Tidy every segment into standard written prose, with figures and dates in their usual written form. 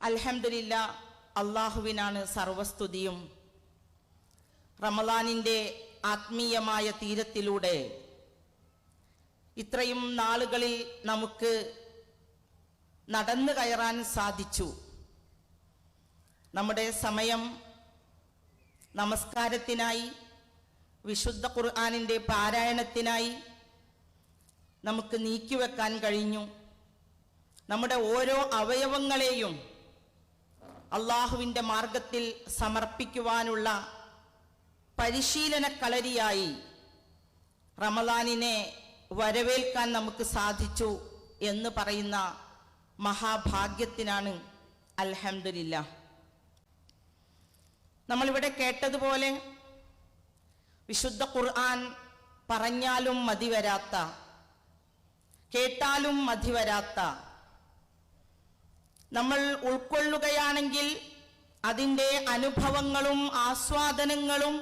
അൽഹംദുലില്ലാ, അള്ളാഹുവിനാണ് സർവസ്തുതിയും. റമളാനിൻ്റെ ആത്മീയമായ തീരത്തിലൂടെ ഇത്രയും നാളുകളിൽ നമുക്ക് നടന്നു കയറാൻ സാധിച്ചു. നമ്മുടെ സമയം നമസ്കാരത്തിനായി, വിശുദ്ധ ഖുർആനിൻ്റെ പാരായണത്തിനായി നമുക്ക് നീക്കിവെക്കാൻ കഴിഞ്ഞു. നമ്മുടെ ഓരോ അവയവങ്ങളെയും അള്ളാഹുവിൻ്റെ മാർഗത്തിൽ സമർപ്പിക്കുവാനുള്ള പരിശീലന കളരിയായി റമളാനിനെ വരവേൽക്കാൻ നമുക്ക് സാധിച്ചു എന്ന് പറയുന്ന മഹാഭാഗ്യത്തിനാണ് അൽഹംദുലില്ലാ. നമ്മളിവിടെ കേട്ടതുപോലെ വിശുദ്ധ ഖുർആൻ പറഞ്ഞാലും മതിവരാത്ത, കേട്ടാലും മതിവരാത്ത, നമ്മൾ ഉൾക്കൊള്ളുകയാണെങ്കിൽ അതിൻ്റെ അനുഭവങ്ങളും ആസ്വാദനങ്ങളും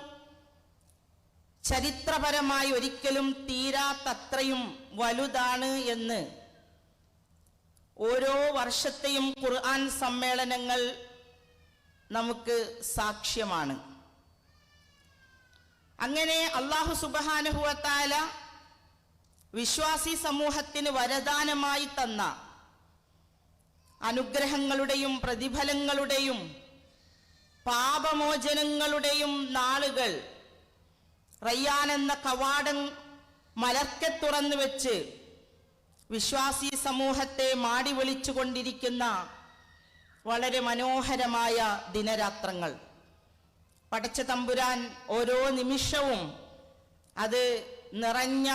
ചരിത്രപരമായി ഒരിക്കലും തീരാത്തത്രയും വലുതാണ് എന്ന് ഓരോ വർഷത്തെയും ഖുർആൻ സമ്മേളനങ്ങൾ നമുക്ക് സാക്ഷ്യമാണ്. അങ്ങനെ അല്ലാഹു സുബ്ഹാനഹു വ തആല വിശ്വാസി സമൂഹത്തിന് വരദാനമായി തന്ന അനുഗ്രഹങ്ങളുടെയും പ്രതിഫലങ്ങളുടെയും പാപമോചനങ്ങളുടെയും നാളുകൾ റയ്യാൻ എന്ന കവാടം മലർക്കെ തുറന്നു വെച്ച് വിശ്വാസി സമൂഹത്തെ മാടി വിളിച്ചുകൊണ്ടിരിക്കുന്ന വളരെ മനോഹരമായ ദിനരാത്രങ്ങൾ. പടച്ച തമ്പുരാൻ ഓരോ നിമിഷവും അത് നിറഞ്ഞ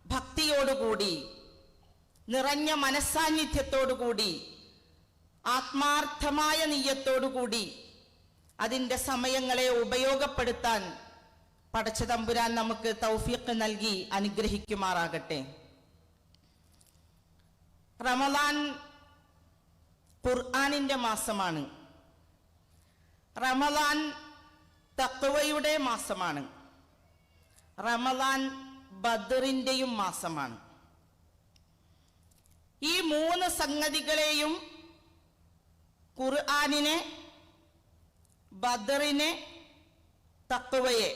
ഭക്തിയോടുകൂടി, നിറഞ്ഞ മനസ്സാന്നിധ്യത്തോടുകൂടി, ആത്മാർത്ഥമായ നിയ്യത്തോടുകൂടി അതിൻ്റെ സമയങ്ങളെ ഉപയോഗപ്പെടുത്താൻ പടച്ച തമ്പുരാൻ നമുക്ക് തൗഫീഖ് നൽകി അനുഗ്രഹിക്കുമാറാകട്ടെ. റമളാൻ ഖുർആനിൻ്റെ മാസമാണ്. റമളാൻ തഖ്വയുടെ മാസമാണ്. റമളാൻ ബദറിൻ്റെയും മാസമാണ്. ഈ മൂന്ന് സംഗതികളെയും, ഖുർആനിനെ, ബദറിനെ, തഖ്വയെ,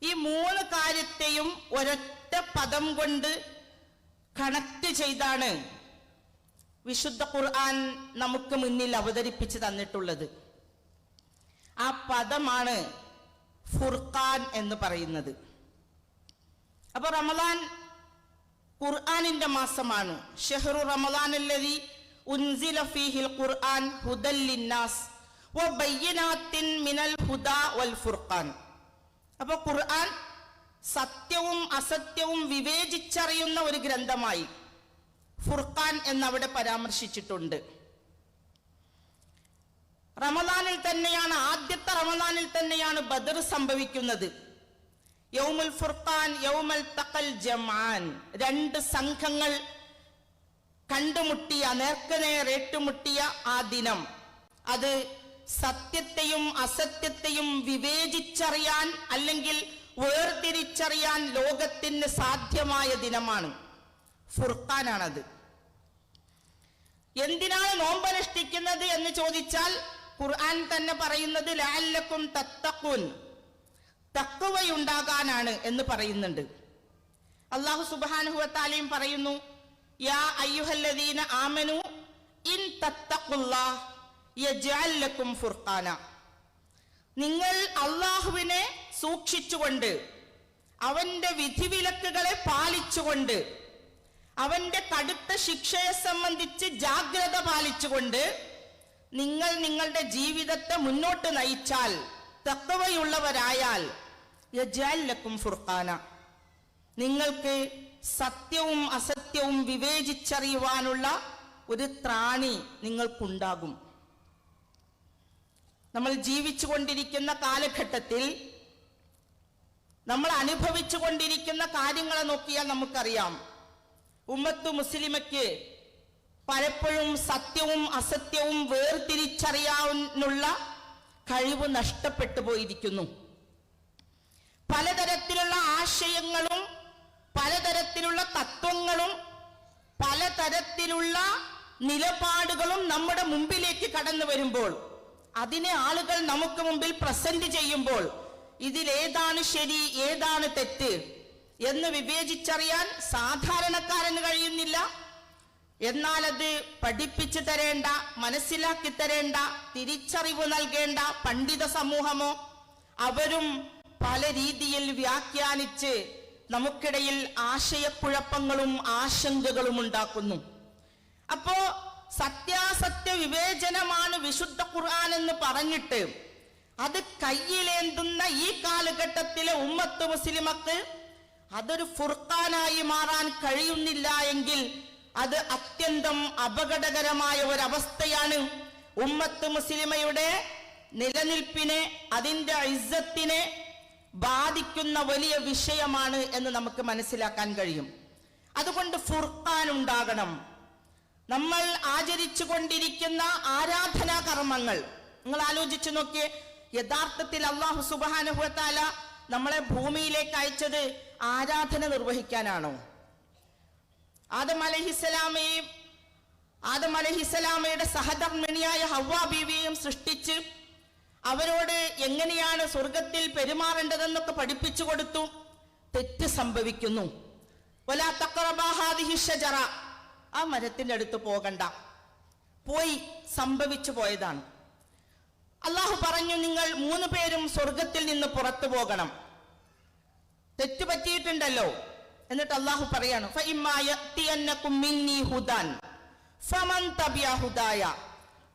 ഈ മൂന്ന് കാര്യത്തെയും ഒരൊറ്റ പദം കൊണ്ട് കണക്ട് ചെയ്താണ് വിശുദ്ധ ഖുർആൻ നമുക്ക് മുന്നിൽ അവതരിപ്പിച്ച് തന്നിട്ടുള്ളത്. ആ പദമാണ് ഫുർഖാൻ എന്ന് പറയുന്നത്. അപ്പൊ റമളാൻ ഖുർആനിന്റെ മാസമാണ്. ഷഹ്റു റമളാനല്ലദീ ഉൻസില ഫീഹിൽ ഖുർആൻ ഹുദൽ ലിന്നാസ് വബയ്യിനാത്തിൻ മിനൽ ഹുദാ വൽ ഫുർഖാൻ. അപ്പോൾ ഖുർആൻ സത്യവും അസത്യവും വിവേചിച്ചറിയുന്ന ഒരു ഗ്രന്ഥമായി ഫുർഖാൻ എന്നവിടെ പരാമർശിച്ചിട്ടുണ്ട്. റമളാനിൽ തന്നെയാണ്, ആദ്യത്തെ റമളാനിൽ തന്നെയാണ് ബദർ സംഭവിക്കുന്നത്. യൗമുൽ ഫുർഖാൻ, യൗമൽ തഖൽ ജംആൻ, രണ്ട് സംഘങ്ങൾ കണ്ടുമുട്ടിയ, നേർക്കുനേർ ഏറ്റുമുട്ടിയ ആ ദിനം, അത് സത്യത്തെയും അസത്യത്തെയും വിവേചിച്ചറിയാൻ അല്ലെങ്കിൽ വേർതിരിച്ചറിയാൻ ലോകത്തിന് സാധ്യമായ ദിനമാണ്. ഫുർഖാനാണത്. എന്തിനാണ് നോമ്പനുഷ്ഠിക്കുന്നത് എന്ന് ചോദിച്ചാൽ ഖുർആൻ തന്നെ പറയുന്നത് ലഅല്ലക്കും തത്തഖൂൻ, തഖ്വയുണ്ടാകാനാണ് എന്ന് പറയുന്നുണ്ട്. അല്ലാഹു സുബ്ഹാനഹു വ തആലയും പറയുന്നു, യാ അയ്യുഹല്ലദീന ആമനു ഇൻ തത്തഖുല്ലാഹ് യജ്അൽ ലക്കും ഫുർഖാന. നിങ്ങൾ അല്ലാഹുവിനെ സൂക്ഷിച്ചുകൊണ്ട്, അവന്റെ വിധിവിലക്കുകളെ പാലിച്ചുകൊണ്ട്, അവന്റെ കടുത്ത ശിക്ഷയെ സംബന്ധിച്ച് ജാഗ്രത പാലിച്ചുകൊണ്ട് നിങ്ങൾ നിങ്ങളുടെ ജീവിതത്തെ മുന്നോട്ട് നയിച്ചാൽ, തഖ്വയുള്ളവരായാൽ, യജ്അൽ ലക്കും ഫുർഖാന, നിങ്ങൾക്ക് സത്യവും അസത്യവും വിവേചിച്ചറിയുവാനുള്ള ഒരു ത്രാണി നിങ്ങൾക്കുണ്ടാകും. നമ്മൾ ജീവിച്ചു കൊണ്ടിരിക്കുന്ന കാലഘട്ടത്തിൽ നമ്മൾ അനുഭവിച്ചു കൊണ്ടിരിക്കുന്ന കാര്യങ്ങളെ നോക്കിയാൽ നമുക്കറിയാം, ഉമ്മത്തു മുസ്ലിമയ്ക്ക് പലപ്പോഴും സത്യവും അസത്യവും വേർതിരിച്ചറിയാനുള്ള കഴിവ് നഷ്ടപ്പെട്ടു പോയിരിക്കുന്നു. പലതരത്തിലുള്ള ആശയങ്ങളും പലതരത്തിലുള്ള തത്വങ്ങളും പലതരത്തിലുള്ള നിലപാടുകളും നമ്മുടെ മുമ്പിലേക്ക് കടന്നു വരുമ്പോൾ, അതിനെ ആളുകൾ നമുക്ക് മുമ്പിൽ പ്രസന്റ് ചെയ്യുമ്പോൾ ഇതിലേതാണ് ശരി, ഏതാണ് തെറ്റ് എന്ന് വിവേചിച്ചറിയാൻ സാധാരണക്കാരന് കഴിയുന്നില്ല. എന്നാൽ അത് പഠിപ്പിച്ചു തരേണ്ട, മനസ്സിലാക്കി തരേണ്ട, തിരിച്ചറിവ് നൽകേണ്ട പണ്ഡിത സമൂഹമോ അവരും പല രീതിയിൽ വ്യാഖ്യാനിച്ച് നമുക്കിടയിൽ ആശയക്കുഴപ്പങ്ങളും ആശങ്കകളും ഉണ്ടാക്കുന്നു. അപ്പോ സത്യാസത്യ വിവേചനമാണ് വിശുദ്ധ ഖുർആൻ എന്ന് പറഞ്ഞിട്ട് അത് കയ്യിലേന്തുന്ന ഈ കാലഘട്ടത്തിലെ ഉമ്മത്ത് മുസ്ലിമക്ക് അതൊരു ഫുർഖാനായി മാറാൻ കഴിയുന്നില്ല എങ്കിൽ അത് അത്യന്തം അപകടകരമായ ഒരവസ്ഥയാണ്. ഉമ്മത്ത് മുസ്ലിമയുടെ നിലനിൽപ്പിനെ, അതിൻ്റെ ഇസ്സത്തിനെ ബാധിക്കുന്ന വലിയ വിഷയമാണ് എന്ന് നമുക്ക് മനസ്സിലാക്കാൻ കഴിയും. അതുകൊണ്ട് ഫുർഖാൻ ഉണ്ടാകണം. നമ്മൾ ആചരിച്ചു കൊണ്ടിരിക്കുന്ന ആരാധനാ കർമ്മങ്ങൾ നിങ്ങൾ ആലോചിച്ചു നോക്കിയേ. യഥാർത്ഥത്തിൽ അല്ലാഹു സുബ്ഹാനഹു വ തആല നമ്മളെ ഭൂമിയിലേക്ക് അയച്ചത് ആരാധന നിർവഹിക്കാനാണോ? ആദം അലൈഹിസ്സലാമയുടെ സഹധർമ്മിണിയായ ഹവ്വ ബീവിയെയും സൃഷ്ടിച്ച് അവരോട് എങ്ങനെയാണ് സ്വർഗത്തിൽ പെരുമാറേണ്ടതെന്നൊക്കെ പഠിപ്പിച്ചു കൊടുത്തു. തെറ്റ് സംഭവിക്കുന്നു. വലാ തഖറബാ ഹാദിഹി ഷജറ, ആ മരത്തിന്റെ അടുത്ത് പോകണ്ട. പോയി, സംഭവിച്ചു പോയതാണ്. അള്ളാഹു പറഞ്ഞു, നിങ്ങൾ 3 പേരും സ്വർഗത്തിൽ നിന്ന് പുറത്തു പോകണം. തെറ്റ് പറ്റിയിട്ടുണ്ടല്ലോ. എന്നിട്ട് അള്ളാഹു പറയാണ്, ഫഇമ്മാ യഅതിയന്നകും മിന്നി ഹുദൻ ഫമൻ തബിഅ ഹുദായ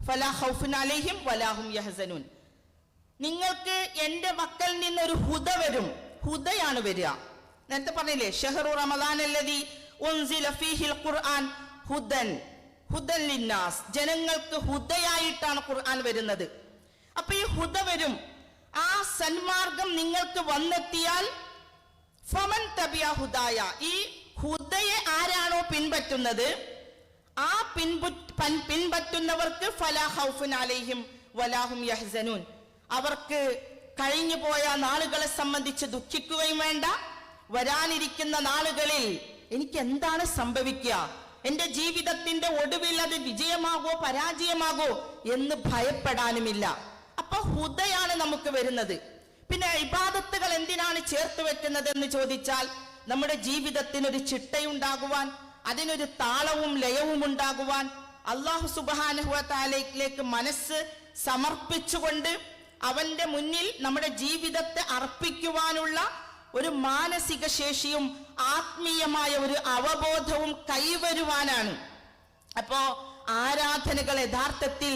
ഫലാ ഖൗഫുൻ അലൈഹിം വലാ ഹും യഹ്സനൂൻ. നിങ്ങൾക്ക് എന്റെ മക്കളിൽ നിന്നൊരു ഹുദ വരും. ഹുദയാണ് വരിക. നേരത്തെ പറഞ്ഞില്ലേ, ഷഹ്റു റമദാൻ അല്ലദീ ഉൻസില ഫീഹിൽ ഖുർആൻ ഹുദൻ ഹുദൻ ലിന്നാസ്. ജനങ്ങൾക്ക് ഹുദയായിട്ടാണ് ഖുർആൻ വരുന്നത്. അപ്പൊ ഈ ഹുദ വരും. ആ സന്മാർഗം നിങ്ങൾക്ക് വന്നെത്തിയാൽ ഫമൻ തബിഅ ഹുദായ, ഈ ഹുദയെ ആരാണോ പിൻപറ്റുന്നത് ആ പിൻപറ്റുന്നവർക്ക് ഫലാ ഖൗഫുൻ അലൈഹിം വലാ ഹും യഹ്സനൂൻ. അവർക്ക് കഴിഞ്ഞു പോയ നാളുകളെ സംബന്ധിച്ച് ദുഃഖിക്കുകയും വേണ്ട, വരാനിരിക്കുന്ന നാളുകളിൽ എനിക്ക് എന്താണ് സംഭവിക്കുക, എന്റെ ജീവിതത്തിന്റെ ഒടുവിൽ അത് വിജയമാകോ പരാജയമാകോ എന്ന് ഭയപ്പെടാനുമില്ല. അപ്പൊ ഹുദയാണ് നമുക്ക് വരുന്നത്. പിന്നെ ഇബാദത്തുകൾ എന്തിനാണ് ചേർത്ത് വെക്കുന്നത് എന്ന് ചോദിച്ചാൽ, നമ്മുടെ ജീവിതത്തിനൊരു ചിട്ടയുണ്ടാകുവാൻ, അതിനൊരു താളവും ലയവും ഉണ്ടാകുവാൻ, അല്ലാഹു സുബ്ഹാനഹു വ തആലയിലേക്ക് മനസ്സ് സമർപ്പിച്ചുകൊണ്ട് അവന്റെ മുന്നിൽ നമ്മുടെ ജീവിതത്തെ അർപ്പിക്കുവാനുള്ള ഒരു മാനസിക ശേഷിയും ആത്മീയമായ ഒരു അവബോധവും കൈവരുവാനാണ്. അപ്പോ ആരാധനകൾ യഥാർത്ഥത്തിൽ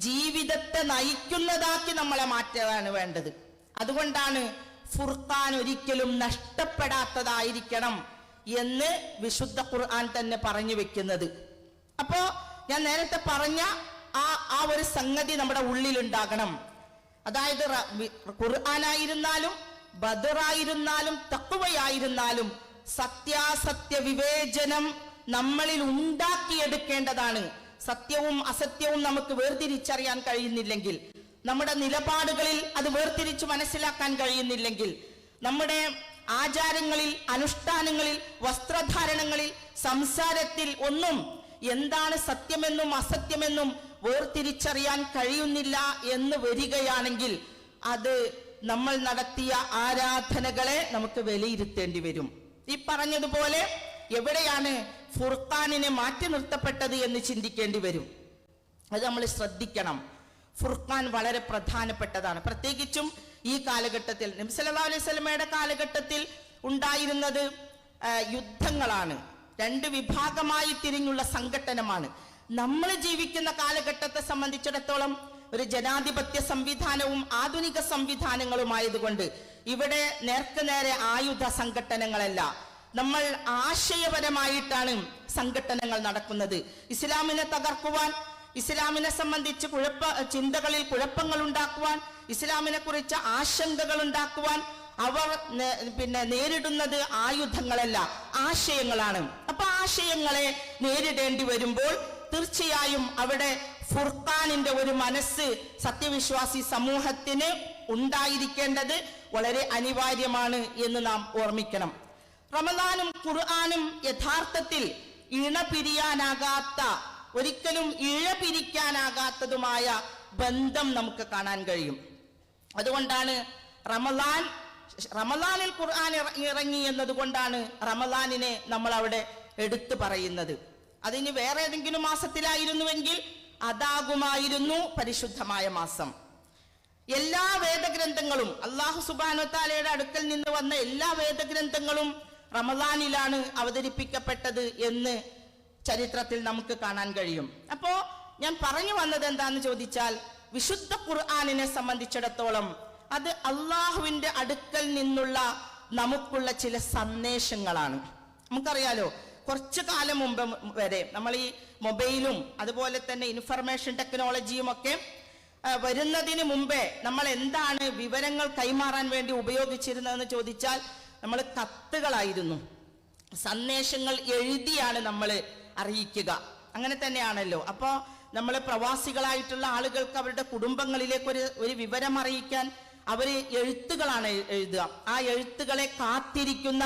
ജീവിതത്തെ നയിക്കുന്നതാക്കി നമ്മളെ മാറ്റാനാണ് വേണ്ടത്. അതുകൊണ്ടാണ് ഫുർഖാൻ ഒരിക്കലും നഷ്ടപ്പെടാത്തതായിരിക്കണം എന്ന് വിശുദ്ധ ഖുർആൻ തന്നെ പറഞ്ഞു വെക്കുന്നത്. അപ്പോ ഞാൻ നേരത്തെ പറഞ്ഞ ആ ഒരു സംഗതി നമ്മുടെ ഉള്ളിലുണ്ടാകണം. അതായത് ഖുർആനായിരുന്നാലും ബദറായിരുന്നാലും തഖ്വയായിരുന്നാലും സത്യാസത്യ വിവേചനം നമ്മളിൽ ഉണ്ടാക്കിയെടുക്കേണ്ടതാണ്. സത്യവും അസത്യവും നമുക്ക് വേർതിരിച്ചറിയാൻ കഴിയുന്നില്ലെങ്കിൽ, നമ്മുടെ നിലപാടുകളിൽ അത് വേർതിരിച്ച് മനസ്സിലാക്കാൻ കഴിയുന്നില്ലെങ്കിൽ, നമ്മുടെ ആചാരങ്ങളിൽ, അനുഷ്ഠാനങ്ങളിൽ, വസ്ത്രധാരണങ്ങളിൽ, സംസാരത്തിൽ ഒന്നും എന്താണ് സത്യമെന്നും അസത്യമെന്നും വേർതിരിച്ചറിയാൻ കഴിയുന്നില്ല എന്ന് വരികയാണെങ്കിൽ അത് നമ്മൾ നടത്തിയ ആരാധനകളെ നമുക്ക് വിലയിരുത്തേണ്ടി വരും. ഈ പറഞ്ഞതുപോലെ എവിടെയാണ് ഫുർഖാനിനെ മാറ്റി നിർത്തപ്പെട്ടത് എന്ന് ചിന്തിക്കേണ്ടി വരും. അത് നമ്മൾ ശ്രദ്ധിക്കണം. ഫുർഖാൻ വളരെ പ്രധാനപ്പെട്ടതാണ്. പ്രത്യേകിച്ചും ഈ കാലഘട്ടത്തിൽ, നബി സല്ലല്ലാഹു അലൈഹി വസല്ലമയുടെ കാലഘട്ടത്തിൽ ഉണ്ടായിരുന്നത് യുദ്ധങ്ങളാണ്. 2 വിഭാഗമായി തിരിഞ്ഞുള്ള സംഘട്ടനമാണ്. നമ്മൾ ജീവിക്കുന്ന കാലഘട്ടത്തെ സംബന്ധിച്ചിടത്തോളം ഒരു ജനാധിപത്യ സംവിധാനവും ആധുനിക സംവിധാനങ്ങളുമായതുകൊണ്ട് ഇവിടെ നേർക്കുനേരെ ആയുധ സംഘട്ടനങ്ങളല്ല, നമ്മൾ ആശയപരമായിട്ടാണ് സംഘട്ടനങ്ങൾ നടക്കുന്നത്. ഇസ്ലാമിനെ തകർക്കുവാൻ, ഇസ്ലാമിനെ സംബന്ധിച്ച് ചിന്തകളിൽ കുഴപ്പങ്ങൾ ഉണ്ടാക്കുവാൻ, ഇസ്ലാമിനെ കുറിച്ച് ആശങ്കകൾ ഉണ്ടാക്കുവാൻ അവർ നേരിടുന്നത് ആയുധങ്ങളല്ല, ആശയങ്ങളാണ്. അപ്പൊ ആശയങ്ങളെ നേരിടേണ്ടി വരുമ്പോൾ തീർച്ചയായും അവിടെ ഫുർഖാനിന്റെ ഒരു മനസ്സ് സത്യവിശ്വാസി സമൂഹത്തിന് ഉണ്ടായിരിക്കേണ്ടത് വളരെ അനിവാര്യമാണ് എന്ന് നാം ഓർമ്മിക്കണം. റമദാനും ഖുർആനും യഥാർത്ഥത്തിൽ ഇണപിരിയാനാകാത്ത ഒരിക്കലും ഇഴപിരിക്കാനാകാത്തതുമായ ബന്ധം നമുക്ക് കാണാൻ കഴിയും. അതുകൊണ്ടാണ് റമദാനിൽ ഖുർആൻ ഇറങ്ങി എന്നതുകൊണ്ടാണ് റമദാനിനെ നമ്മൾ അവിടെ എടുത്തു പറയുന്നത്. അതിന് വേറെ ഏതെങ്കിലും മാസത്തിലായിരുന്നുവെങ്കിൽ അതാകുമായിരുന്നു പരിശുദ്ധമായ മാസം. എല്ലാ വേദഗ്രന്ഥങ്ങളും അല്ലാഹു സുബ്ഹാനഹു വ തആലയുടെ അടുക്കൽ നിന്ന് വന്ന എല്ലാ വേദഗ്രന്ഥങ്ങളും റമദാനിലാണ് അവതരിപ്പിക്കപ്പെട്ടത് എന്ന് ചരിത്രത്തിൽ നമുക്ക് കാണാൻ കഴിയും. അപ്പോ ഞാൻ പറഞ്ഞു വന്നത് എന്താന്ന് ചോദിച്ചാൽ, വിശുദ്ധ ഖുർആനിനെ സംബന്ധിച്ചിടത്തോളം അത് അള്ളാഹുവിന്റെ അടുക്കൽ നിന്നുള്ള നമുക്കുള്ള ചില സന്ദേശങ്ങളാണ്. നമുക്കറിയാലോ, കുറച്ചു കാലം മുമ്പ് വരെ നമ്മൾ ഈ മൊബൈലും അതുപോലെ തന്നെ ഇൻഫർമേഷൻ ടെക്നോളജിയും ഒക്കെ വരുന്നതിന് മുമ്പേ നമ്മൾ എന്താണ് വിവരങ്ങൾ കൈമാറാൻ വേണ്ടി ഉപയോഗിച്ചിരുന്നതെന്ന് ചോദിച്ചാൽ നമ്മൾ കത്തുകളായിരുന്നു. സന്ദേശങ്ങൾ എഴുതിയാണ് നമ്മൾ അറിയിക്കുക. അങ്ങനെ തന്നെയാണല്ലോ. അപ്പോൾ നമ്മൾ പ്രവാസികളായിട്ടുള്ള ആളുകൾക്ക് അവരുടെ കുടുംബങ്ങളിലേക്ക് ഒരു വിവരം അറിയിക്കാൻ അവർ എഴുത്തുകളാണ് എഴുതുക. ആ എഴുത്തുകളെ കാത്തിരിക്കുന്ന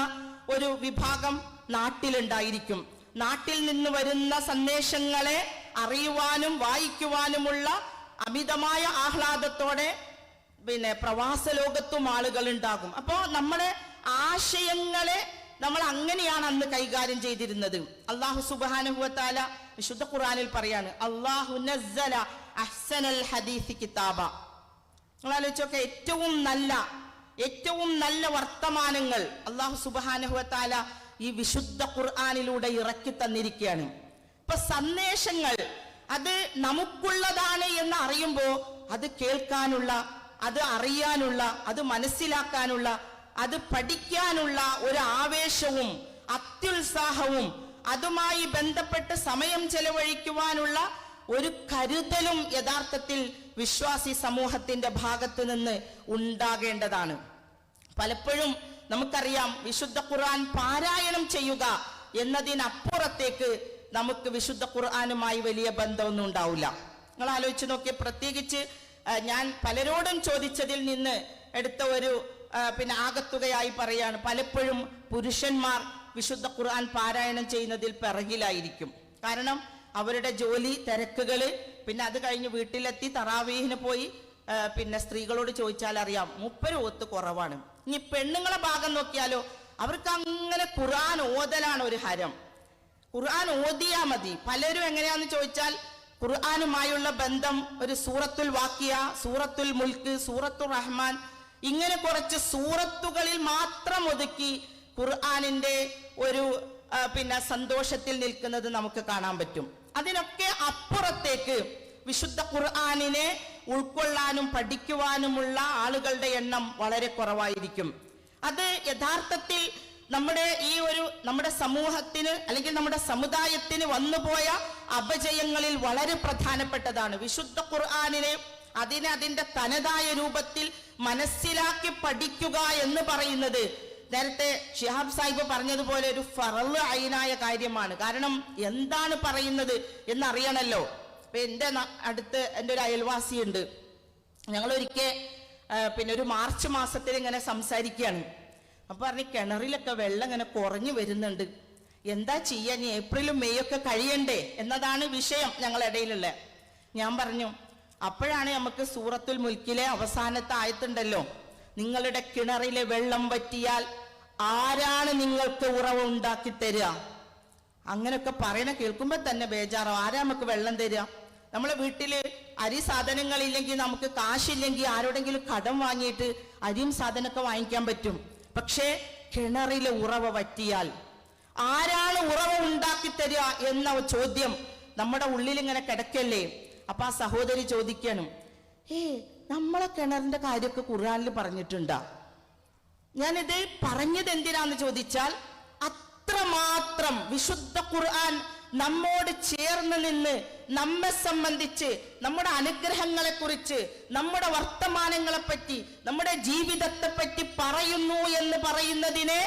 ഒരു വിഭാഗം നാട്ടിലുണ്ടായിരിക്കും. നാട്ടിൽ നിന്ന് വരുന്ന സന്ദേശങ്ങളെ അറിയുവാനും വായിക്കുവാനുമുള്ള അമിതമായ ആഹ്ലാദത്തോടെ പ്രവാസ ലോകത്തും ആളുകൾ ഉണ്ടാകും. അപ്പോ നമ്മുടെ ആശയങ്ങളെ നമ്മൾ അങ്ങനെയാണ് അന്ന് കൈകാര്യം ചെയ്തിരുന്നത്. അല്ലാഹു സുബ്ഹാനഹു വ തആല വിശുദ്ധ ഖുർആനിൽ പറയാണ്, അല്ലാഹു നസ്സല അഹ്സനൽ ഹദീസി കിതാബ. നിങ്ങൾ ആലോചിച്ചൊക്കെ, ഏറ്റവും നല്ല വർത്തമാനങ്ങൾ അല്ലാഹു സുബ്ഹാനഹു വ തആല ഈ വിശുദ്ധ ഖുർആനിലൂടെ ഇറക്കി തന്നിരിക്കുകയാണ്. ഇപ്പൊ സന്ദേശങ്ങൾ അത് നമുക്കുള്ളതാണ് എന്ന് അറിയുമ്പോൾ അത് കേൾക്കാനുള്ള, അത് അറിയാനുള്ള, അത് മനസ്സിലാക്കാനുള്ള, അത് പഠിക്കാനുള്ള ഒരു ആവേശവും അത്യുത്സാഹവും അതുമായി ബന്ധപ്പെട്ട് സമയം ചെലവഴിക്കുവാനുള്ള ഒരു കരുതലും യഥാർത്ഥത്തിൽ വിശ്വാസി സമൂഹത്തിന്റെ ഭാഗത്ത് നിന്ന് ഉണ്ടാകേണ്ടതാണ്. പലപ്പോഴും നമുക്കറിയാം, വിശുദ്ധ ഖുർആൻ പാരായണം ചെയ്യുക എന്നതിനപ്പുറത്തേക്ക് നമുക്ക് വിശുദ്ധ ഖുർആനുമായി വലിയ ബന്ധമൊന്നും ഉണ്ടാവില്ല. നിങ്ങൾ ആലോചിച്ച് നോക്കിയ, പ്രത്യേകിച്ച് ഞാൻ പലരോടും ചോദിച്ചതിൽ നിന്ന് എടുത്ത ഒരു ആകത്തുകയായി പറയാണ്, പലപ്പോഴും പുരുഷന്മാർ വിശുദ്ധ ഖുർആൻ പാരായണം ചെയ്യുന്നതിൽ പിറകിലായിരിക്കും. കാരണം അവരുടെ ജോലി തിരക്കുകള്, പിന്നെ അത് കഴിഞ്ഞ് വീട്ടിലെത്തി തറാവീഹിന് പോയി സ്ത്രീകളോട് ചോദിച്ചാൽ അറിയാം, ഒത്ത് കുറവാണ്. ഇനി പെണ്ണുങ്ങളെ ഭാഗം നോക്കിയാലോ, അവർക്ക് അങ്ങനെ ഖുർആൻ ഓതലാണ് ഒരു ഹരം. ഖുർആൻ ഓതിയാ മതി. പലരും എങ്ങനെയാന്ന് ചോദിച്ചാൽ, ഖുർആനുമായുള്ള ബന്ധം ഒരു സൂറത്തുൽ വാക്കിയ, സൂറത്തുൽ മുൽക്ക്, സൂറത്തുർ റഹ്മാൻ, ഇങ്ങനെ കുറച്ച് സൂറത്തുകളിൽ മാത്രം ഒതുക്കി ഖുർആനിന്റെ ഒരു സന്തോഷത്തിൽ നിൽക്കുന്നത് നമുക്ക് കാണാൻ പറ്റും. അതിനൊക്കെ അപ്പുറത്തേക്ക് വിശുദ്ധ ഖുർആനിനെ ഉൾക്കൊള്ളാനും പഠിക്കുവാനുമുള്ള ആളുകളുടെ എണ്ണം വളരെ കുറവായിരിക്കും. അത് യഥാർത്ഥത്തിൽ നമ്മുടെ സമൂഹത്തിന് അല്ലെങ്കിൽ നമ്മുടെ സമുദായത്തിന് വന്നുപോയ അപജയങ്ങളിൽ വളരെ പ്രധാനപ്പെട്ടതാണ്. വിശുദ്ധ ഖുർആനിനെ അതിന്റെ തനതായ രൂപത്തിൽ മനസ്സിലാക്കി പഠിക്കുക എന്ന് പറയുന്നത് നേരത്തെ ഷിഹാബ് സാഹിബ് പറഞ്ഞതുപോലെ ഒരു ഫർള് ഐനായ കാര്യമാണ്. കാരണം എന്താണ് പറയുന്നത് എന്നറിയണല്ലോ. ഇപ്പൊ അടുത്ത് എൻ്റെ ഒരു അയൽവാസിയുണ്ട്. ഞങ്ങളൊരിക്കൽ ഒരു മാർച്ച് മാസത്തിൽ ഇങ്ങനെ സംസാരിക്കുകയാണ്. അപ്പൊ പറഞ്ഞു, കിണറിലൊക്കെ വെള്ളം ഇങ്ങനെ കുറഞ്ഞു വരുന്നുണ്ട്, എന്താ ചെയ്യാ, ഇനി ഏപ്രിലും മെയ് ഒക്കെ കഴിയണ്ടേ എന്നതാണ് വിഷയം ഞങ്ങളിടയിലുള്ള. ഞാൻ പറഞ്ഞു, അപ്പോഴാണ് നമുക്ക് സൂറത്തുൽ മുൽക്കിലെ അവസാനത്തെ ആയത്തുണ്ടല്ലോ, നിങ്ങളുടെ കിണറിലെ വെള്ളം വറ്റിയാൽ ആരാണ് നിങ്ങൾക്ക് ഉറവ ഉണ്ടാക്കി തരിക. അങ്ങനെയൊക്കെ പറയണ കേൾക്കുമ്പോ തന്നെ ബേജാറോ, ആരാ നമുക്ക് വെള്ളം തരിക? നമ്മളെ വീട്ടില് അരി സാധനങ്ങളില്ലെങ്കിൽ, നമുക്ക് കാശില്ലെങ്കിൽ ആരോടെങ്കിലും കടം വാങ്ങിയിട്ട് അരിയും സാധനമൊക്കെ വാങ്ങിക്കാൻ പറ്റും. പക്ഷേ കിണറിലെ ഉറവ വറ്റിയാൽ ആരാണ് ഉറവ ഉണ്ടാക്കി തരിക എന്ന ചോദ്യം നമ്മുടെ ഉള്ളിൽ ഇങ്ങനെ കിടക്കല്ലേ. അപ്പൊ ആ സഹോദരി ചോദിക്കണം, നമ്മളെ കിണറിന്റെ കാര്യമൊക്കെ ഖുർആനിൽ പറഞ്ഞിട്ടുണ്ടാ? ഞാനിത് പറഞ്ഞത് എന്തിനാന്ന് ചോദിച്ചാൽ, അത്രമാത്രം വിശുദ്ധ ഖുർആൻ നമ്മോട് ചേർന്ന് നിന്ന് നമ്മെ സംബന്ധിച്ച്, നമ്മുടെ അനുഗ്രഹങ്ങളെ കുറിച്ച്, നമ്മുടെ വർത്തമാനങ്ങളെ പറ്റി, നമ്മുടെ ജീവിതത്തെ പറ്റി പറയുന്നു എന്ന് പറയുന്നതിനെ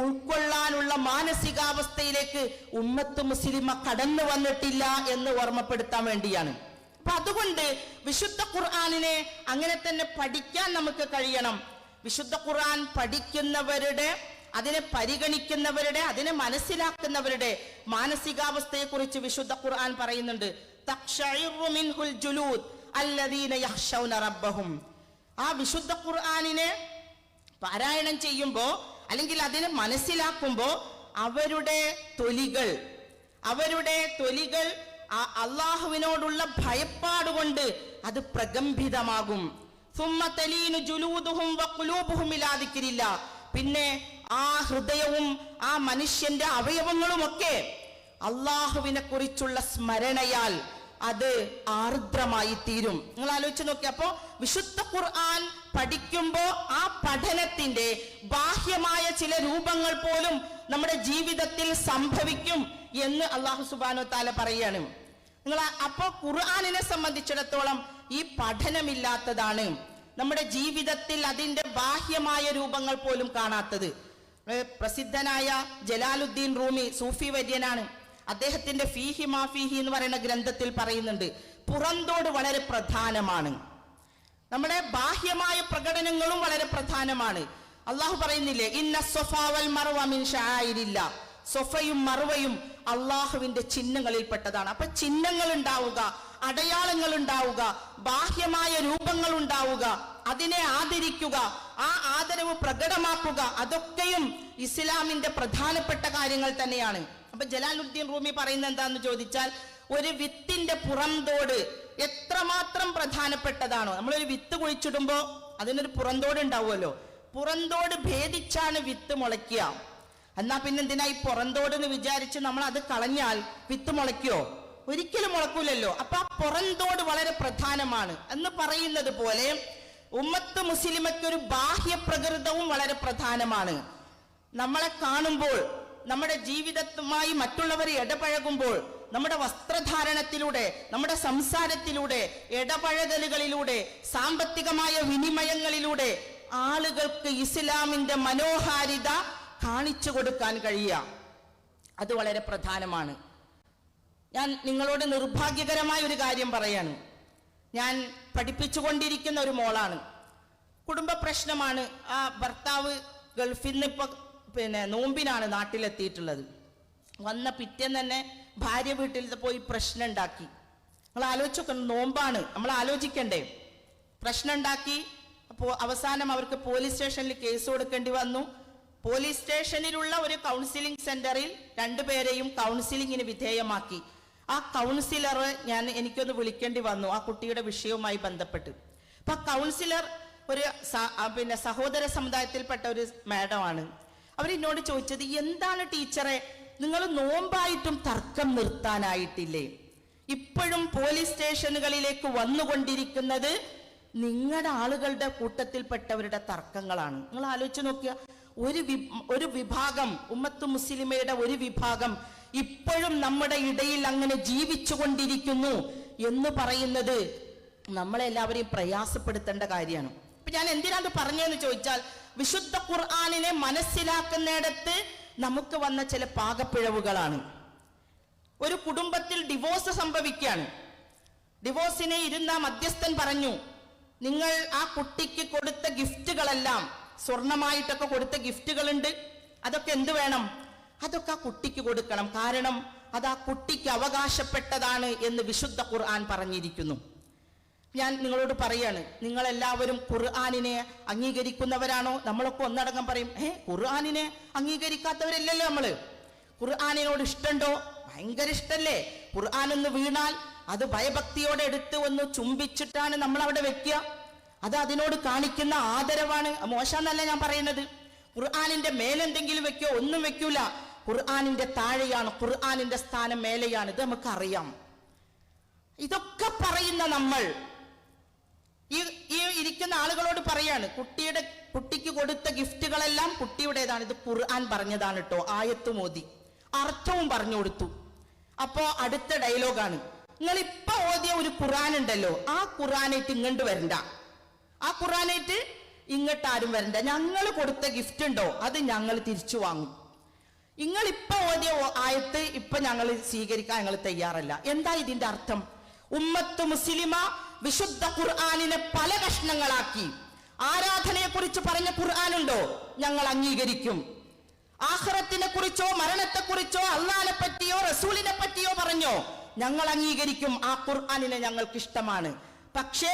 ഉൾക്കൊള്ളാനുള്ള മാനസികാവസ്ഥയിലേക്ക് ഉമ്മത്ത് മുസ്ലിമ കടന്നു വന്നിട്ടില്ല എന്ന് ഓർമ്മപ്പെടുത്താൻ വേണ്ടിയാണ്. അപ്പൊ അതുകൊണ്ട് വിശുദ്ധ ഖുർആനിനെ അങ്ങനെ തന്നെ പഠിക്കാൻ നമുക്ക് കഴിയണം. വിശുദ്ധ ഖുർആൻ പഠിക്കുന്നവരുടെ അതിനെ പരിഗണിക്കുന്നവരുടെ, അതിനെ മനസ്സിലാക്കുന്നവരുടെ മാനസികാവസ്ഥയെക്കുറിച്ച് വിശുദ്ധ ഖുർആൻ പറയുന്നുണ്ട്. തഖ്ശഇറു മിൻഹുൽ ജുലൂദ് അല്ലദീന യഖ്ശൗന റബ്ബഹും. ആ വിശുദ്ധ ഖുർആനിനെ പാരായണം ചെയ്യുമ്പോൾ അല്ലെങ്കിൽ അതിനെ മനസ്സിലാക്കുമ്പോൾ അവരുടെ തൊലികൾ അള്ളാഹുവിനോടുള്ള ഭയപ്പാടുകൊണ്ട് അത് പ്രകമ്പിതമാകും. സുമ്മ തലീനു ജുലൂദുഹും വഖുലൂബുഹും ഇലാ ദിക്രില്ലാ. പിന്നെ ആ ഹൃദയവും ആ മനുഷ്യന്റെ അവയവങ്ങളുമൊക്കെ അള്ളാഹുവിനെ കുറിച്ചുള്ള സ്മരണയാൽ അത് ആർദ്രമായി തീരും. നിങ്ങൾ ആലോചിച്ച് നോക്കി. അപ്പോ വിശുദ്ധ ഖുർആൻ പഠിക്കുമ്പോ ആ പഠനത്തിന്റെ ബാഹ്യമായ ചില രൂപങ്ങൾ പോലും നമ്മുടെ ജീവിതത്തിൽ സംഭവിക്കും എന്ന് അള്ളാഹു സുബ്ഹാനഹു വ തആല പറയാണ്. നിങ്ങൾ അപ്പോ ഖുർആനിനെ സംബന്ധിച്ചിടത്തോളം ഈ പഠനമില്ലാത്തതാണ് നമ്മുടെ ജീവിതത്തിൽ അതിന്റെ ബാഹ്യമായ രൂപങ്ങൾ പോലും കാണാത്തത്. പ്രസിദ്ധനായ ജലാലുദ്ദീൻ റൂമി സൂഫി വര്യനാണ്. അദ്ദേഹത്തിന്റെ ഫീഹി മാ ഫീഹി എന്ന് പറയുന്ന ഗ്രന്ഥത്തിൽ പറയുന്നുണ്ട്, പുറന്തോട് വളരെ പ്രധാനമാണ്, നമ്മുടെ ബാഹ്യമായ പ്രകടനങ്ങളും വളരെ പ്രധാനമാണ്. അള്ളാഹു പറയുന്നില്ലേ, ഇന്ന സ്വഫാ വൽ മർവ മിൻ ശആഇരില്ലാ. സ്വഫയും മർവയും അള്ളാഹുവിന്റെ ചിഹ്നങ്ങളിൽ പെട്ടതാണ്. അപ്പൊ ചിഹ്നങ്ങൾ ഉണ്ടാവുക, അടയാളങ്ങൾ ഉണ്ടാവുക, ബാഹ്യമായ രൂപങ്ങൾ ഉണ്ടാവുക, അതിനെ ആദരിക്കുക, ആ ആദരവ് പ്രകടമാക്കുക, അതൊക്കെയും ഇസ്ലാമിന്റെ പ്രധാനപ്പെട്ട കാര്യങ്ങൾ തന്നെയാണ്. അപ്പൊ ജലാലുദ്ദീൻ റൂമി പറയുന്നത് എന്താന്ന് ചോദിച്ചാൽ, ഒരു വിത്തിന്റെ പുറന്തോട് എത്രമാത്രം പ്രധാനപ്പെട്ടതാണോ. നമ്മളൊരു വിത്ത് കുഴിച്ചിടുമ്പോ അതിനൊരു പുറന്തോട് ഉണ്ടാവുമല്ലോ. പുറന്തോട് ഭേദിച്ചാണ് വിത്ത് മുളയ്ക്കുക. എന്നാ പിന്നെ എന്തിനാ ഈ പുറന്തോട് എന്ന് വിചാരിച്ച് നമ്മൾ അത് കളഞ്ഞാൽ വിത്ത് മുളയ്ക്കോ? ഒരിക്കലും മുളക്കൂലല്ലോ. അപ്പൊ ആ പുറന്തോട് വളരെ പ്രധാനമാണ് എന്ന് പറയുന്നത് പോലെ ഉമ്മത്ത് മുസ്ലിമയ്ക്ക് ഒരു ബാഹ്യ പ്രകൃതവും വളരെ പ്രധാനമാണ്. നമ്മളെ കാണുമ്പോൾ, നമ്മുടെ ജീവിതവുമായി മറ്റുള്ളവരെ ഇടപഴകുമ്പോൾ, നമ്മുടെ വസ്ത്രധാരണത്തിലൂടെ, നമ്മുടെ സംസാരത്തിലൂടെ, ഇടപഴകലുകളിലൂടെ, സാമ്പത്തികമായ വിനിമയങ്ങളിലൂടെ ആളുകൾക്ക് ഇസ്ലാമിന്റെ മനോഹാരിത കാണിച്ചു കൊടുക്കാൻ കഴിയുക, അത് വളരെ പ്രധാനമാണ്. ഞാൻ നിങ്ങളോട് നിർഭാഗ്യകരമായ ഒരു കാര്യം പറയാണ്. ഞാൻ പഠിപ്പിച്ചുകൊണ്ടിരിക്കുന്ന ഒരു മോളാണ്. കുടുംബ പ്രശ്നമാണ്. ആ ഭർത്താവ് ഗൾഫിൽ നിന്ന് ഇപ്പൊ നോമ്പിനാണ് നാട്ടിലെത്തിയിട്ടുള്ളത്. വന്ന പിറ്റേന്ന് തന്നെ ഭാര്യ വീട്ടിൽ പോയി പ്രശ്നം ഉണ്ടാക്കി. നമ്മൾ ആലോചിച്ചൊക്കെ, നോമ്പാണ്, നമ്മൾ ആലോചിക്കണ്ടേ. പ്രശ്നം ഉണ്ടാക്കി. അപ്പോൾ അവസാനം അവർക്ക് പോലീസ് സ്റ്റേഷനിൽ കേസ് കൊടുക്കേണ്ടി വന്നു. പോലീസ് സ്റ്റേഷനിലുള്ള ഒരു കൗൺസിലിംഗ് സെന്ററിൽ രണ്ടുപേരെയും കൗൺസിലിങ്ങിന് വിധേയമാക്കി. ആ കൗൺസിലർ എനിക്കൊന്ന് വിളിക്കേണ്ടി വന്നു ആ കുട്ടിയുടെ വിഷയവുമായി ബന്ധപ്പെട്ട്. അപ്പൊ ആ കൗൺസിലർ ഒരു സഹോദര സമുദായത്തിൽപ്പെട്ട ഒരു മാഡമാണ്. അവരെന്നോട് ചോദിച്ചത്, എന്താണ് ടീച്ചറെ, നിങ്ങൾ നോമ്പായിട്ടും തർക്കം നിർത്താനായിട്ടില്ലേ? ഇപ്പോഴും പോലീസ് സ്റ്റേഷനുകളിലേക്ക് വന്നുകൊണ്ടിരിക്കുന്നത് നിങ്ങളുടെ ആളുകളുടെ കൂട്ടത്തിൽപ്പെട്ടവരുടെ തർക്കങ്ങളാണ്. നിങ്ങൾ ആലോചിച്ച് നോക്കുക. ഒരു വിഭാഗം, ഉമ്മത്ത് മുസ്ലിമയുടെ ഒരു വിഭാഗം ഇപ്പോഴും നമ്മുടെ ഇടയിൽ അങ്ങനെ ജീവിച്ചു കൊണ്ടിരിക്കുന്നു എന്ന് പറയുന്നത് നമ്മളെല്ലാവരെയും പ്രയാസപ്പെടുത്തേണ്ട കാര്യമാണ്. ഇപ്പൊ ഞാൻ എന്തിനാണ് പറഞ്ഞതെന്ന് ചോദിച്ചാൽ, വിശുദ്ധ ഖുർആനിനെ മനസ്സിലാക്കുന്നിടത്ത് നമുക്ക് വന്ന ചില പാകപ്പിഴവുകളാണ്. ഒരു കുടുംബത്തിൽ ഡിവോഴ്സ് സംഭവിക്കുകയാണ്. ഡിവോഴ്സിനെ ഇരുന്ന മധ്യസ്ഥൻ പറഞ്ഞു, നിങ്ങൾ ആ കുട്ടിക്ക് കൊടുത്ത ഗിഫ്റ്റുകളെല്ലാം, സ്വർണമായിട്ടൊക്കെ കൊടുത്ത ഗിഫ്റ്റുകളുണ്ട്, അതൊക്കെ എന്ത് വേണം? അതൊക്കെ ആ കുട്ടിക്ക് കൊടുക്കണം. കാരണം അത് ആ കുട്ടിക്ക് അവകാശപ്പെട്ടതാണ് എന്ന് വിശുദ്ധ ഖുർആൻ പറഞ്ഞിരിക്കുന്നു. ഞാൻ നിങ്ങളോട് പറയാണ്, നിങ്ങളെല്ലാവരും ഖുർആനിനെ അംഗീകരിക്കുന്നവരാണോ? നമ്മളൊക്കെ ഒന്നടങ്കം പറയും, ഖുർആനിനെ അംഗീകരിക്കാത്തവരല്ലല്ലോ നമ്മള്. ഖുർആനിനോട് ഇഷ്ടമുണ്ടോ? ഭയങ്കര ഇഷ്ടല്ലേ. ഖുർആൻ ഒന്ന് വീണാൽ അത് ഭയഭക്തിയോടെ എടുത്ത് ഒന്ന് ചുംബിച്ചിട്ടാണ് നമ്മൾ അവിടെ വെക്കുക. അത് അതിനോട് കാണിക്കുന്ന ആദരവാണ്. മോശമെന്നല്ല ഞാൻ പറയുന്നത്. ഖുർആനിന്റെ മേലെന്തെങ്കിലും വെക്കോ? ഒന്നും വെക്കൂല. ഖുർആനിന്റെ താഴെയാണ്, ഖുർആനിന്റെ സ്ഥാനം മേലെയാണ്. ഇത് നമുക്കറിയാം. ഇതൊക്കെ പറയുന്ന നമ്മൾ ഈ ഇരിക്കുന്ന ആളുകളോട് പറയാണ്, കുട്ടിക്ക് കൊടുത്ത ഗിഫ്റ്റുകളെല്ലാം കുട്ടിയുടേതാണ്, ഇത് ഖുർആൻ പറഞ്ഞതാണ് കേട്ടോ. ആയത്ത് മോദി അർത്ഥവും പറഞ്ഞു കൊടുത്തു. അപ്പോ അടുത്ത ഡയലോഗാണ്, നിങ്ങൾ ഇപ്പൊ ഓതിയ ഒരു ഖുർആൻ ഉണ്ടല്ലോ, ആ ഖുർആനായിട്ട് ഇങ്ങോട്ട് വരണ്ട, ആ ഖുർആനായിട്ട് ഇങ്ങോട്ട് ആരും വരണ്ട. ഞങ്ങൾ കൊടുത്ത ഗിഫ്റ്റ് ഉണ്ടോ അത് ഞങ്ങൾ തിരിച്ചു വാങ്ങും. നിങ്ങൾ ഇപ്പൊ ഓതിയ ആയത്ത് ഇപ്പൊ ഞങ്ങൾ സ്വീകരിക്കാൻ ഞങ്ങൾ തയ്യാറല്ല. എന്താ ഇതിന്റെ അർത്ഥം? ഉമ്മത്ത് മുസ്ലിമ വിശുദ്ധ ഖുർആനിനെ പല കഷ്ണങ്ങളാക്കി ആരാധനയെ കുറിച്ച് പറഞ്ഞ ഖുർആനുണ്ടോ ഞങ്ങൾ അംഗീകരിക്കും. ആഖിറത്തിനെ കുറിച്ചോ മരണത്തെക്കുറിച്ചോ അള്ളാഹിനെ പറ്റിയോ റസൂലിനെ പറ്റിയോ പറഞ്ഞോ, ഞങ്ങൾ അംഗീകരിക്കും. ആ ഖുർആനിനെ ഞങ്ങൾക്ക് ഇഷ്ടമാണ്. പക്ഷേ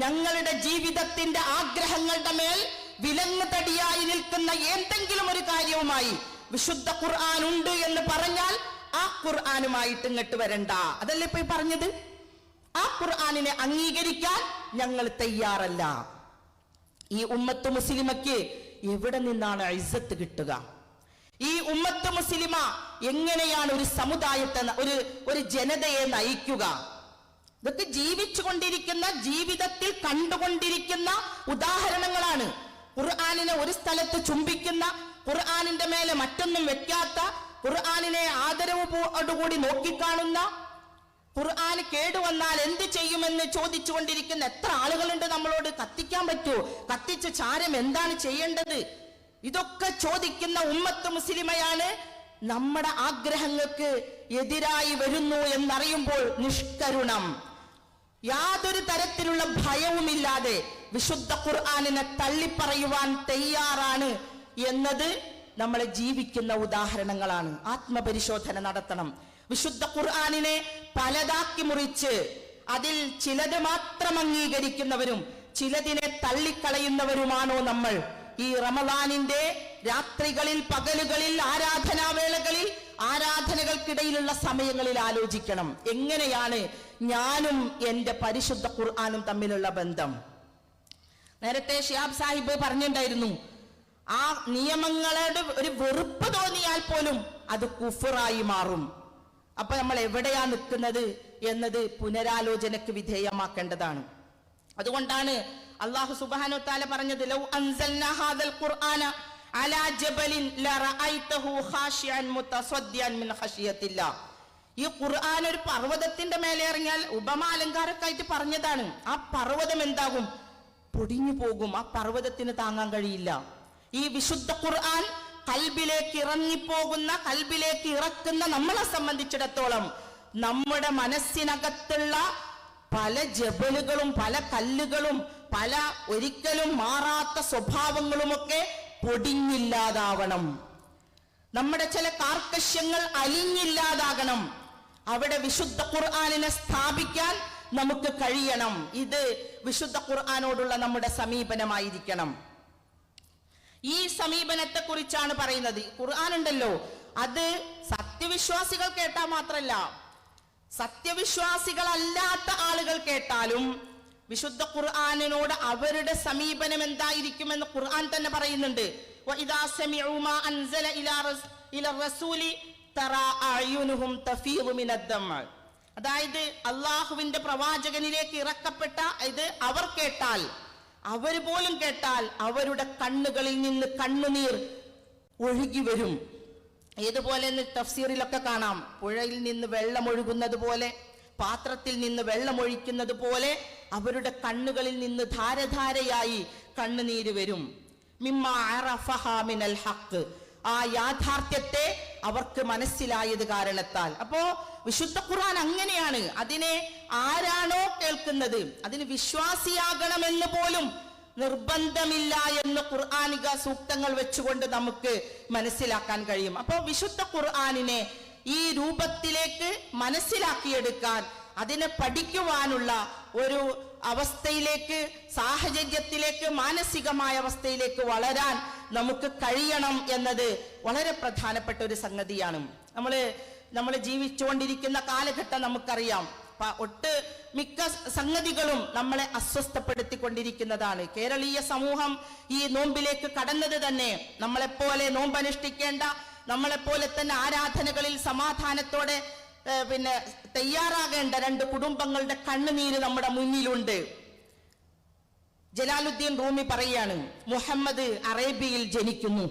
ഞങ്ങളുടെ ജീവിതത്തിന്റെ ആഗ്രഹങ്ങളുടെ മേൽ വിലങ്ങ് തടിയായി നിൽക്കുന്ന എന്തെങ്കിലും ഒരു കാര്യവുമായി വിശുദ്ധ ഖുർആൻ ഉണ്ട് എന്ന് പറഞ്ഞാൽ ആ ഖുർആനുമായിട്ട് ഇങ്ങോട്ട് വരണ്ട. അതല്ലേ ഇപ്പൊ പറഞ്ഞത്? ആ ഖുർആനിനെ അംഗീകരിക്കാൻ ഞങ്ങൾ തയ്യാറല്ല. ഈ ഉമ്മത്ത് മുസ്ലിമയ്ക്ക് എവിടെ നിന്നാണ് ഇസ്സത്ത് കിട്ടുക? ഈ ഉമ്മത്ത് മുസ്ലിമ എങ്ങനെയാണ് ഒരു സമുദായത്തെ, ഒരു ജനതയെ നയിക്കുക? ഇതൊക്കെ ജീവിച്ചു കൊണ്ടിരിക്കുന്ന, ജീവിതത്തിൽ കണ്ടുകൊണ്ടിരിക്കുന്ന ഉദാഹരണങ്ങളാണ്. ഖുർആനിനെ ഒരു സ്ഥലത്ത് ചുംബിക്കുന്ന, ഖുർആനിന്റെ മേലെ മറ്റൊന്നും വെക്കാത്ത, ഖുർആനിനെ ആദരവോടുകൂടി നോക്കിക്കാണുന്ന, ഖുർആൻ കേടുവന്നാൽ എന്ത് ചെയ്യുമെന്ന് ചോദിച്ചുകൊണ്ടിരിക്കുന്ന എത്ര ആളുകളുണ്ട് നമ്മളോട്. കത്തിക്കാൻ പറ്റുമോ? കത്തിച്ച ചാരം എന്താണ് ചെയ്യേണ്ടത്? ഇതൊക്കെ ചോദിക്കുന്ന ഉമ്മത്ത് മുസ്ലിമയാണ് നമ്മുടെ ആഗ്രഹങ്ങൾക്ക് എതിരായി വരുന്നു എന്നറിയുമ്പോൾ നിഷ്കരുണം, യാതൊരു തരത്തിലുള്ള ഭയവുമില്ലാതെ വിശുദ്ധ ഖുർആനിനെ തള്ളിപ്പറയുവാൻ തയ്യാറാണ് എന്നത് നമ്മളെ ജീവിക്കുന്ന ഉദാഹരണങ്ങളാണ്. ആത്മപരിശോധന നടത്തണം. വിശുദ്ധ ഖുർആനിനെ പലതാക്കി മുറിച്ച് അതിൽ ചിലത് മാത്രം അംഗീകരിക്കുന്നവരും ചിലതിനെ തള്ളിക്കളയുന്നവരുമാണോ നമ്മൾ? ഈ റമദാനിന്റെ രാത്രികളിൽ, പകലുകളിൽ, ആരാധനാവേളകളിൽ, ആരാധനകൾക്കിടയിലുള്ള സമയങ്ങളിൽ ആലോചിക്കണം, എങ്ങനെയാണ് ഞാനും എന്റെ പരിശുദ്ധ ഖുർആനും തമ്മിലുള്ള ബന്ധം? നേരത്തെ ഷിഹാബ് സാഹിബ് പറഞ്ഞിട്ടുണ്ടായിരുന്നു, ആ നിയമങ്ങളോട് ഒരു വെറുപ്പ് തോന്നിയാൽ പോലും അത് കുഫറായി മാറും. അപ്പൊ നമ്മൾ എവിടെയാ നിൽക്കുന്നത് എന്നത് പുനരാലോചനയ്ക്ക് വിധേയമാക്കേണ്ടതാണ്. അതുകൊണ്ടാണ് അല്ലാഹു സുബ്ഹാനഹു വതആല പറഞ്ഞത്, ലൗ അൻസൽനാ ഹാദൽ ഖുർആന അലാ ജബലിൻ ലറഅയ്തഹു ഖാശിഅൻ മുതസദ്ദിയൻ മിൻ ഖശിയത്തില്ലാ. ഈ ഖുർആൻ ഒരു പർവ്വതത്തിന്റെ മേലെ ഇറങ്ങിയാൽ, ഉപമാലങ്കാരക്കായിട്ട് പറഞ്ഞതാണ്, ആ പർവ്വതം എന്താകും? പൊടിഞ്ഞു പോകും. ആ പർവ്വതത്തിന് താങ്ങാൻ കഴിയില്ല. ഈ വിശുദ്ധ ഖുർആൻ കൽബിലേക്ക് ഇറങ്ങിപ്പോകുന്ന, കൽബിലേക്ക് ഇറക്കുന്ന നമ്മളെ സംബന്ധിച്ചിടത്തോളം നമ്മുടെ മനസ്സിനകത്തുള്ള പല ജബലുകളും, പല കല്ലുകളും, പല ഒരിക്കലും മാറാത്ത സ്വഭാവങ്ങളുമൊക്കെ പൊടിഞ്ഞില്ലാതാവണം. നമ്മുടെ ചില കാർക്കശ്യങ്ങൾ അലിഞ്ഞില്ലാതാകണം. അവിടെ വിശുദ്ധ ഖുർആനിനെ സ്ഥാപിക്കാൻ നമുക്ക് കഴിയണം. ഇത് വിശുദ്ധ ഖുർആനോടുള്ള നമ്മുടെ സമീപനമായിരിക്കണം. ഈ സമീപനത്തെ കുറിച്ചാണ് പറയുന്നത്. ഖുർആൻ ഉണ്ടല്ലോ, അത് സത്യവിശ്വാസികൾ കേട്ടാൽ മാത്രല്ല, സത്യവിശ്വാസികളല്ലാത്ത ആളുകൾ കേട്ടാലും വിശുദ്ധ ഖുർആനിനോട് അവരുടെ സമീപനം എന്തായിരിക്കുമെന്ന് ഖുർആൻ തന്നെ പറയുന്നുണ്ട്. വഇദാ സമിഉ മാ അൻസല ഇലാ റസൂലി തറാ അയുനുഹും തഫീദു മിനദ്ദമ. അതായത് അള്ളാഹുവിന്റെ പ്രവാചകനിലേക്ക് ഇറക്കപ്പെട്ട ഇത് അവർ കേട്ടാൽ, അവർ പോലും കേട്ടാൽ അവരുടെ കണ്ണുകളിൽ നിന്ന് കണ്ണുനീർ ഒഴുകി വരും. ഏതുപോലെ തഫ്സീറിലൊക്കെ കാണാം, പുഴയിൽ നിന്ന് വെള്ളമൊഴുകുന്നത് പോലെ, പാത്രത്തിൽ നിന്ന് വെള്ളമൊഴിക്കുന്നത് പോലെ അവരുടെ കണ്ണുകളിൽ നിന്ന് ധാരധാരയായി കണ്ണുനീര് വരും. മിമ്മാ അറഫഹാ മിനൽ ഹഖ്, ആ യാഥാർത്ഥ്യത്തെ അവർക്ക് മനസ്സിലായത് കാരണത്താൽ. അപ്പോ വിശുദ്ധ ഖുർആൻ അങ്ങനെയാണ്. അതിനെ ആരാണോ കേൾക്കുന്നത് അതിന് വിശ്വാസിയാകണമെന്ന് പോലും നിർബന്ധമില്ല എന്ന് ഖുർആനിക സൂക്തങ്ങൾ വെച്ചുകൊണ്ട് നമുക്ക് മനസ്സിലാക്കാൻ കഴിയും. അപ്പോൾ വിശുദ്ധ ഖുർആനിനെ ഈ രൂപത്തിലേക്ക് മനസ്സിലാക്കിയെടുക്കാൻ, അതിനെ പഠിക്കുവാനുള്ള ഒരു അവസ്ഥയിലേക്ക്, സാഹചര്യത്തിലേക്ക്, മാനസികമായ അവസ്ഥയിലേക്ക് വളരാൻ നമുക്ക് കഴിയണം എന്നത് വളരെ പ്രധാനപ്പെട്ട ഒരു സംഗതിയാണ്. നമ്മൾ ജീവിച്ചുകൊണ്ടിരിക്കുന്ന കാലഘട്ടം നമുക്കറിയാം. ഒട്ട് മിക്ക സംഗതികളും നമ്മളെ അസ്വസ്ഥപ്പെടുത്തിക്കൊണ്ടിരിക്കുന്നതാണ്. കേരളീയ സമൂഹം ഈ നോമ്പിലേക്ക് കടന്നത് തന്നെ നമ്മളെപ്പോലെ നോമ്പനുഷ്ഠിക്കേണ്ട, നമ്മളെപ്പോലെ തന്നെ ആരാധനകളിൽ സമാധാനത്തോടെ തയ്യാറാകേണ്ട രണ്ട് കുടുംബങ്ങളുടെ കണ്ണുനീര് നമ്മുടെ മുന്നിലുണ്ട്. ജലാലുദ്ദീൻ റൂമി പറയാണ്, മുഹമ്മദ് അറേബ്യയിൽ ജനിക്കുന്നു.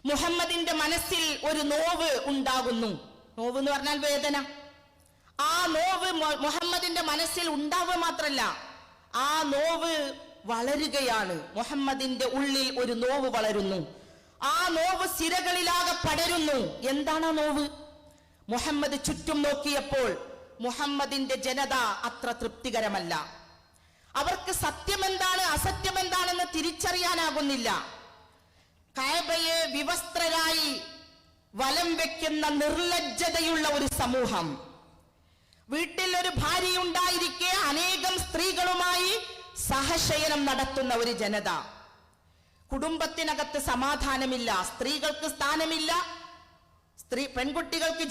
മുഹമ്മദിന്റെ മനസ്സിൽ ഒരു നോവ് ഉണ്ടാകുന്നു. നോവ് എന്ന് പറഞ്ഞാൽ വേദന. ആ നോവ് മുഹമ്മദിന്റെ മനസ്സിൽ ഉണ്ടാവുക മാത്രല്ല, ആ നോവ് വളരുകയാണ്. മുഹമ്മദിന്റെ ഉള്ളിൽ ഒരു നോവ് വളരുന്നു. ആ നോവ് സിരകളിലാകെ പടരുന്നു. എന്താണ് ആ നോവ്? മുഹമ്മദ് ചുറ്റും നോക്കിയപ്പോൾ മുഹമ്മദിന്റെ ജനത അത്ര തൃപ്തികരമല്ല. അവർക്ക് സത്യം എന്താണ്, അസത്യം എന്താണെന്ന് തിരിച്ചറിയാനാകുന്നില്ല. കഅബയെ വിവസ്ത്രരായി വലം വെക്കുന്ന നിർലജ്ജതയുള്ള ഒരു സമൂഹം, വീട്ടിൽ ഒരു ഭാര്യയുണ്ടായിരിക്കെ അനേകം സ്ത്രീകളുമായി സഹശയനം നടത്തുന്ന ഒരു ജനത, കുടുംബത്തിനകത്ത് സമാധാനമില്ല, സ്ത്രീകൾക്ക് സ്ഥാനമില്ല, പെൺകുട്ടികൾക്ക്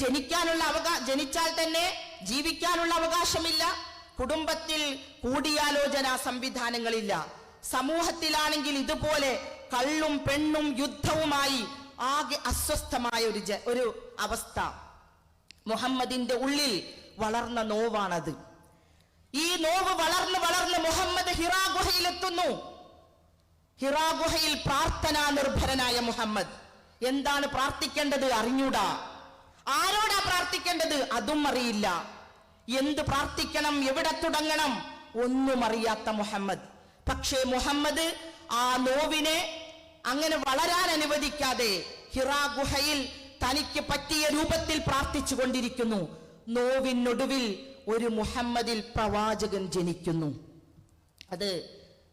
ജനിച്ചാൽ തന്നെ ജീവിക്കാനുള്ള അവകാശമില്ല, കുടുംബത്തിൽ കൂടിയാലോചന സംവിധാനങ്ങളില്ല, സമൂഹത്തിലാണെങ്കിൽ ഇതുപോലെ കള്ളും പെണ്ണും യുദ്ധവുമായി ആകെ അസ്വസ്ഥമായ ഒരു അവസ്ഥ. മുഹമ്മദിന്റെ ഉള്ളിൽ വളർന്ന നോവാണത്. ഈ നോവ് വളർന്ന് വളർന്ന് മുഹമ്മദ് ഹിറാ ഗുഹയിലെത്തുന്നു. ഹിറാ ഗുഹയിൽ പ്രാർത്ഥനാ നിർഭരനായ മുഹമ്മദ് എന്താണ് പ്രാർത്ഥിക്കേണ്ടത് അറിഞ്ഞൂടാ, ആരോടാ പ്രാർത്ഥിക്കേണ്ടത് അതും അറിയില്ല, എന്ത് പ്രാർത്ഥിക്കണം, എവിടെ തുടങ്ങണം ഒന്നും അറിയാത്ത മുഹമ്മദ്. പക്ഷേ മുഹമ്മദ് ആ നോവിനെ അങ്ങനെ വളരാൻ അനുവദിക്കാതെ ഹിറാ ഗുഹയിൽ തനിക്ക് പറ്റിയ രൂപത്തിൽ പ്രാർത്ഥിച്ചു കൊണ്ടിരിക്കുന്നു. നോവിനൊടുവിൽ ഒരു മുഹമ്മദിൽ പ്രവാചകൻ ജനിക്കുന്നു. അത്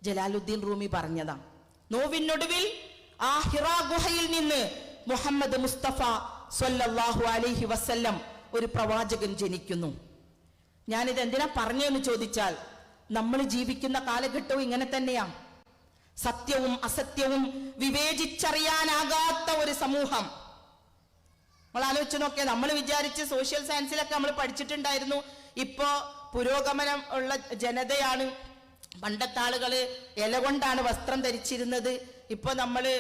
ജലാലുദ്ദീൻ റൂമി പറഞ്ഞതാണ്. നോവിനൊടുവിൽ ആ ഹിറാ ഗുഹയിൽ നിന്ന് മുഹമ്മദ് മുസ്തഫ സ്വല്ലല്ലാഹു അലൈഹി വസല്ലം ഒരു പ്രവാചകൻ ജനിക്കുന്നു. ഞാനിത് എന്തിനാ പറഞ്ഞെന്ന് ചോദിച്ചാൽ, നമ്മൾ ജീവിക്കുന്ന കാലഘട്ടവും ഇങ്ങനെ തന്നെയാണ്. സത്യവും അസത്യവും വിവേചിച്ചറിയാനാകാത്ത ഒരു സമൂഹം. നമ്മൾ ആലോചിച്ച് നോക്കിയാൽ, നമ്മൾ വിചാരിച്ച് സോഷ്യൽ സയൻസിലൊക്കെ നമ്മൾ പഠിച്ചിട്ടുണ്ടായിരുന്നു, ഇപ്പോ പുരോഗമനം ഉള്ള ജനതയാണ്. പണ്ടത്തെ ആളുകള് ഇല കൊണ്ടാണ് വസ്ത്രം ധരിച്ചിരുന്നത്. ഇപ്പൊ നമ്മള്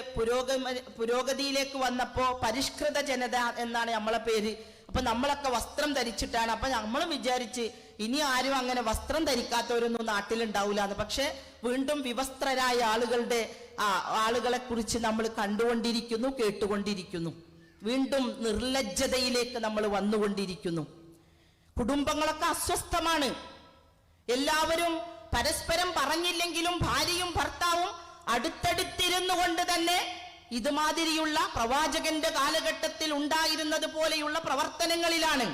പുരോഗതിയിലേക്ക് വന്നപ്പോ പരിഷ്കൃത ജനത എന്നാണ് നമ്മളെ പേര്. അപ്പൊ നമ്മളൊക്കെ വസ്ത്രം ധരിച്ചിട്ടാണ്. അപ്പൊ നമ്മൾ വിചാരിച്ച് ഇനി ആരും അങ്ങനെ വസ്ത്രം ധരിക്കാത്തവരൊന്നും നാട്ടിലുണ്ടാവില്ല എന്ന്. പക്ഷെ വീണ്ടും വിവസ്ത്രരായ ആളുകളെ കുറിച്ച് നമ്മൾ കണ്ടുകൊണ്ടിരിക്കുന്നു, കേട്ടുകൊണ്ടിരിക്കുന്നു. വീണ്ടും നിർലജ്ജതയിലേക്ക് നമ്മൾ വന്നുകൊണ്ടിരിക്കുന്നു. കുടുംബങ്ങളൊക്കെ അസ്വസ്ഥമാണ്. എല്ലാവരും പരസ്പരം പറഞ്ഞില്ലെങ്കിലും ഭാര്യയും ഭർത്താവും അടുത്തടുത്തിരുന്നു കൊണ്ട് തന്നെ ഇതുമാതിരിയുള്ള പ്രവാചകന്റെ കാലഘട്ടത്തിൽ ഉണ്ടായിരുന്നത് പോലെയുള്ള പ്രവർത്തനങ്ങളിലാണ്.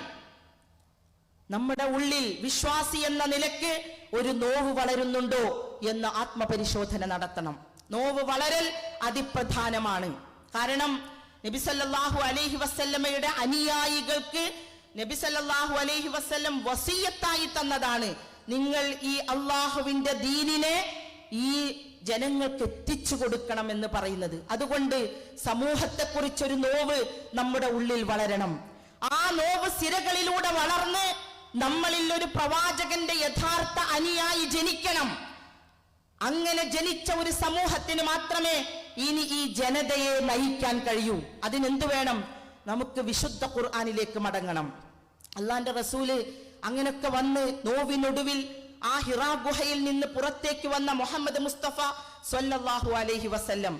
നമ്മുടെ ഉള്ളിൽ വിശ്വാസി എന്ന നിലയ്ക്ക് ഒരു നോവ് വളരുന്നുണ്ടോ എന്ന് ആത്മപരിശോധന നടത്തണം. നോവ് വളരൽ അതിപ്രധാനമാണ്. കാരണം നബി സല്ലല്ലാഹു അലൈഹി വസല്ലമയുടെ അനുയായികൾക്ക് നബി സല്ലല്ലാഹു അലൈഹി വസല്ലം വസിയത്തായി തന്നതാണ്, നിങ്ങൾ ഈ അള്ളാഹുവിന്റെ ദീനിനെ ഈ ജനങ്ങൾക്ക് എത്തിച്ചു കൊടുക്കണം എന്ന് പറയുന്നത്. അതുകൊണ്ട് സമൂഹത്തെക്കുറിച്ചൊരു നോവ് നമ്മുടെ ഉള്ളിൽ വളരണം. ആ നോവ് സിരകളിലൂടെ വളർന്ന് നമ്മളിൽ ഒരു പ്രവാചകന്റെ യഥാർത്ഥ അനുയായി ജനിക്കണം. അങ്ങനെ ജനിച്ച ഒരു സമൂഹത്തിന് മാത്രമേ ഇനി ഈ ജനതയെ നയിക്കാൻ കഴിയൂ. അതിനെന്ത് വേണം? നമുക്ക് വിശുദ്ധ ഖുർആനിലേക്ക് മടങ്ങണം. അള്ളാന്റെ റസൂല് അങ്ങനൊക്കെ വന്ന് നോവിനൊടുവിൽ ആ ഹിറാ ഗുഹയിൽ നിന്ന് പുറത്തേക്ക് വന്ന മുഹമ്മദ് മുസ്തഫ സ്വല്ലല്ലാഹു അലൈഹി വസല്ലം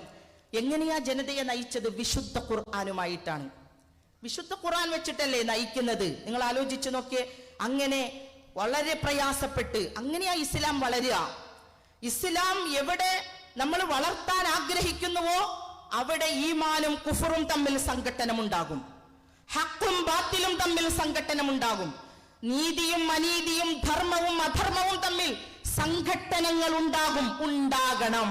എങ്ങനെയാ ജനതയെ നയിച്ചത്? വിശുദ്ധ ഖുർആനുമായിട്ടാണ്. വിശുദ്ധ ഖുർആൻ വെച്ചിട്ടല്ലേ നയിക്കുന്നത്? നിങ്ങൾ ആലോചിച്ചു നോക്കിയേ. അങ്ങനെ വളരെ പ്രയാസപ്പെട്ട് അങ്ങനെയാ ഇസ്ലാം വളരുക. ഇസ്ലാം എവിടെ നമ്മൾ വളർത്താൻ ആഗ്രഹിക്കുന്നുവോ അവിടെ ഈമാനും കുഫറും തമ്മിൽ സംഘട്ടനമുണ്ടാകും, ഹക്കും ബാത്തിലും തമ്മിൽ സംഘട്ടനമുണ്ടാകും, നീതിയും അനീതിയും ധർമ്മവും അധർമ്മവും തമ്മിൽ സംഘട്ടനങ്ങൾ ഉണ്ടാകണം.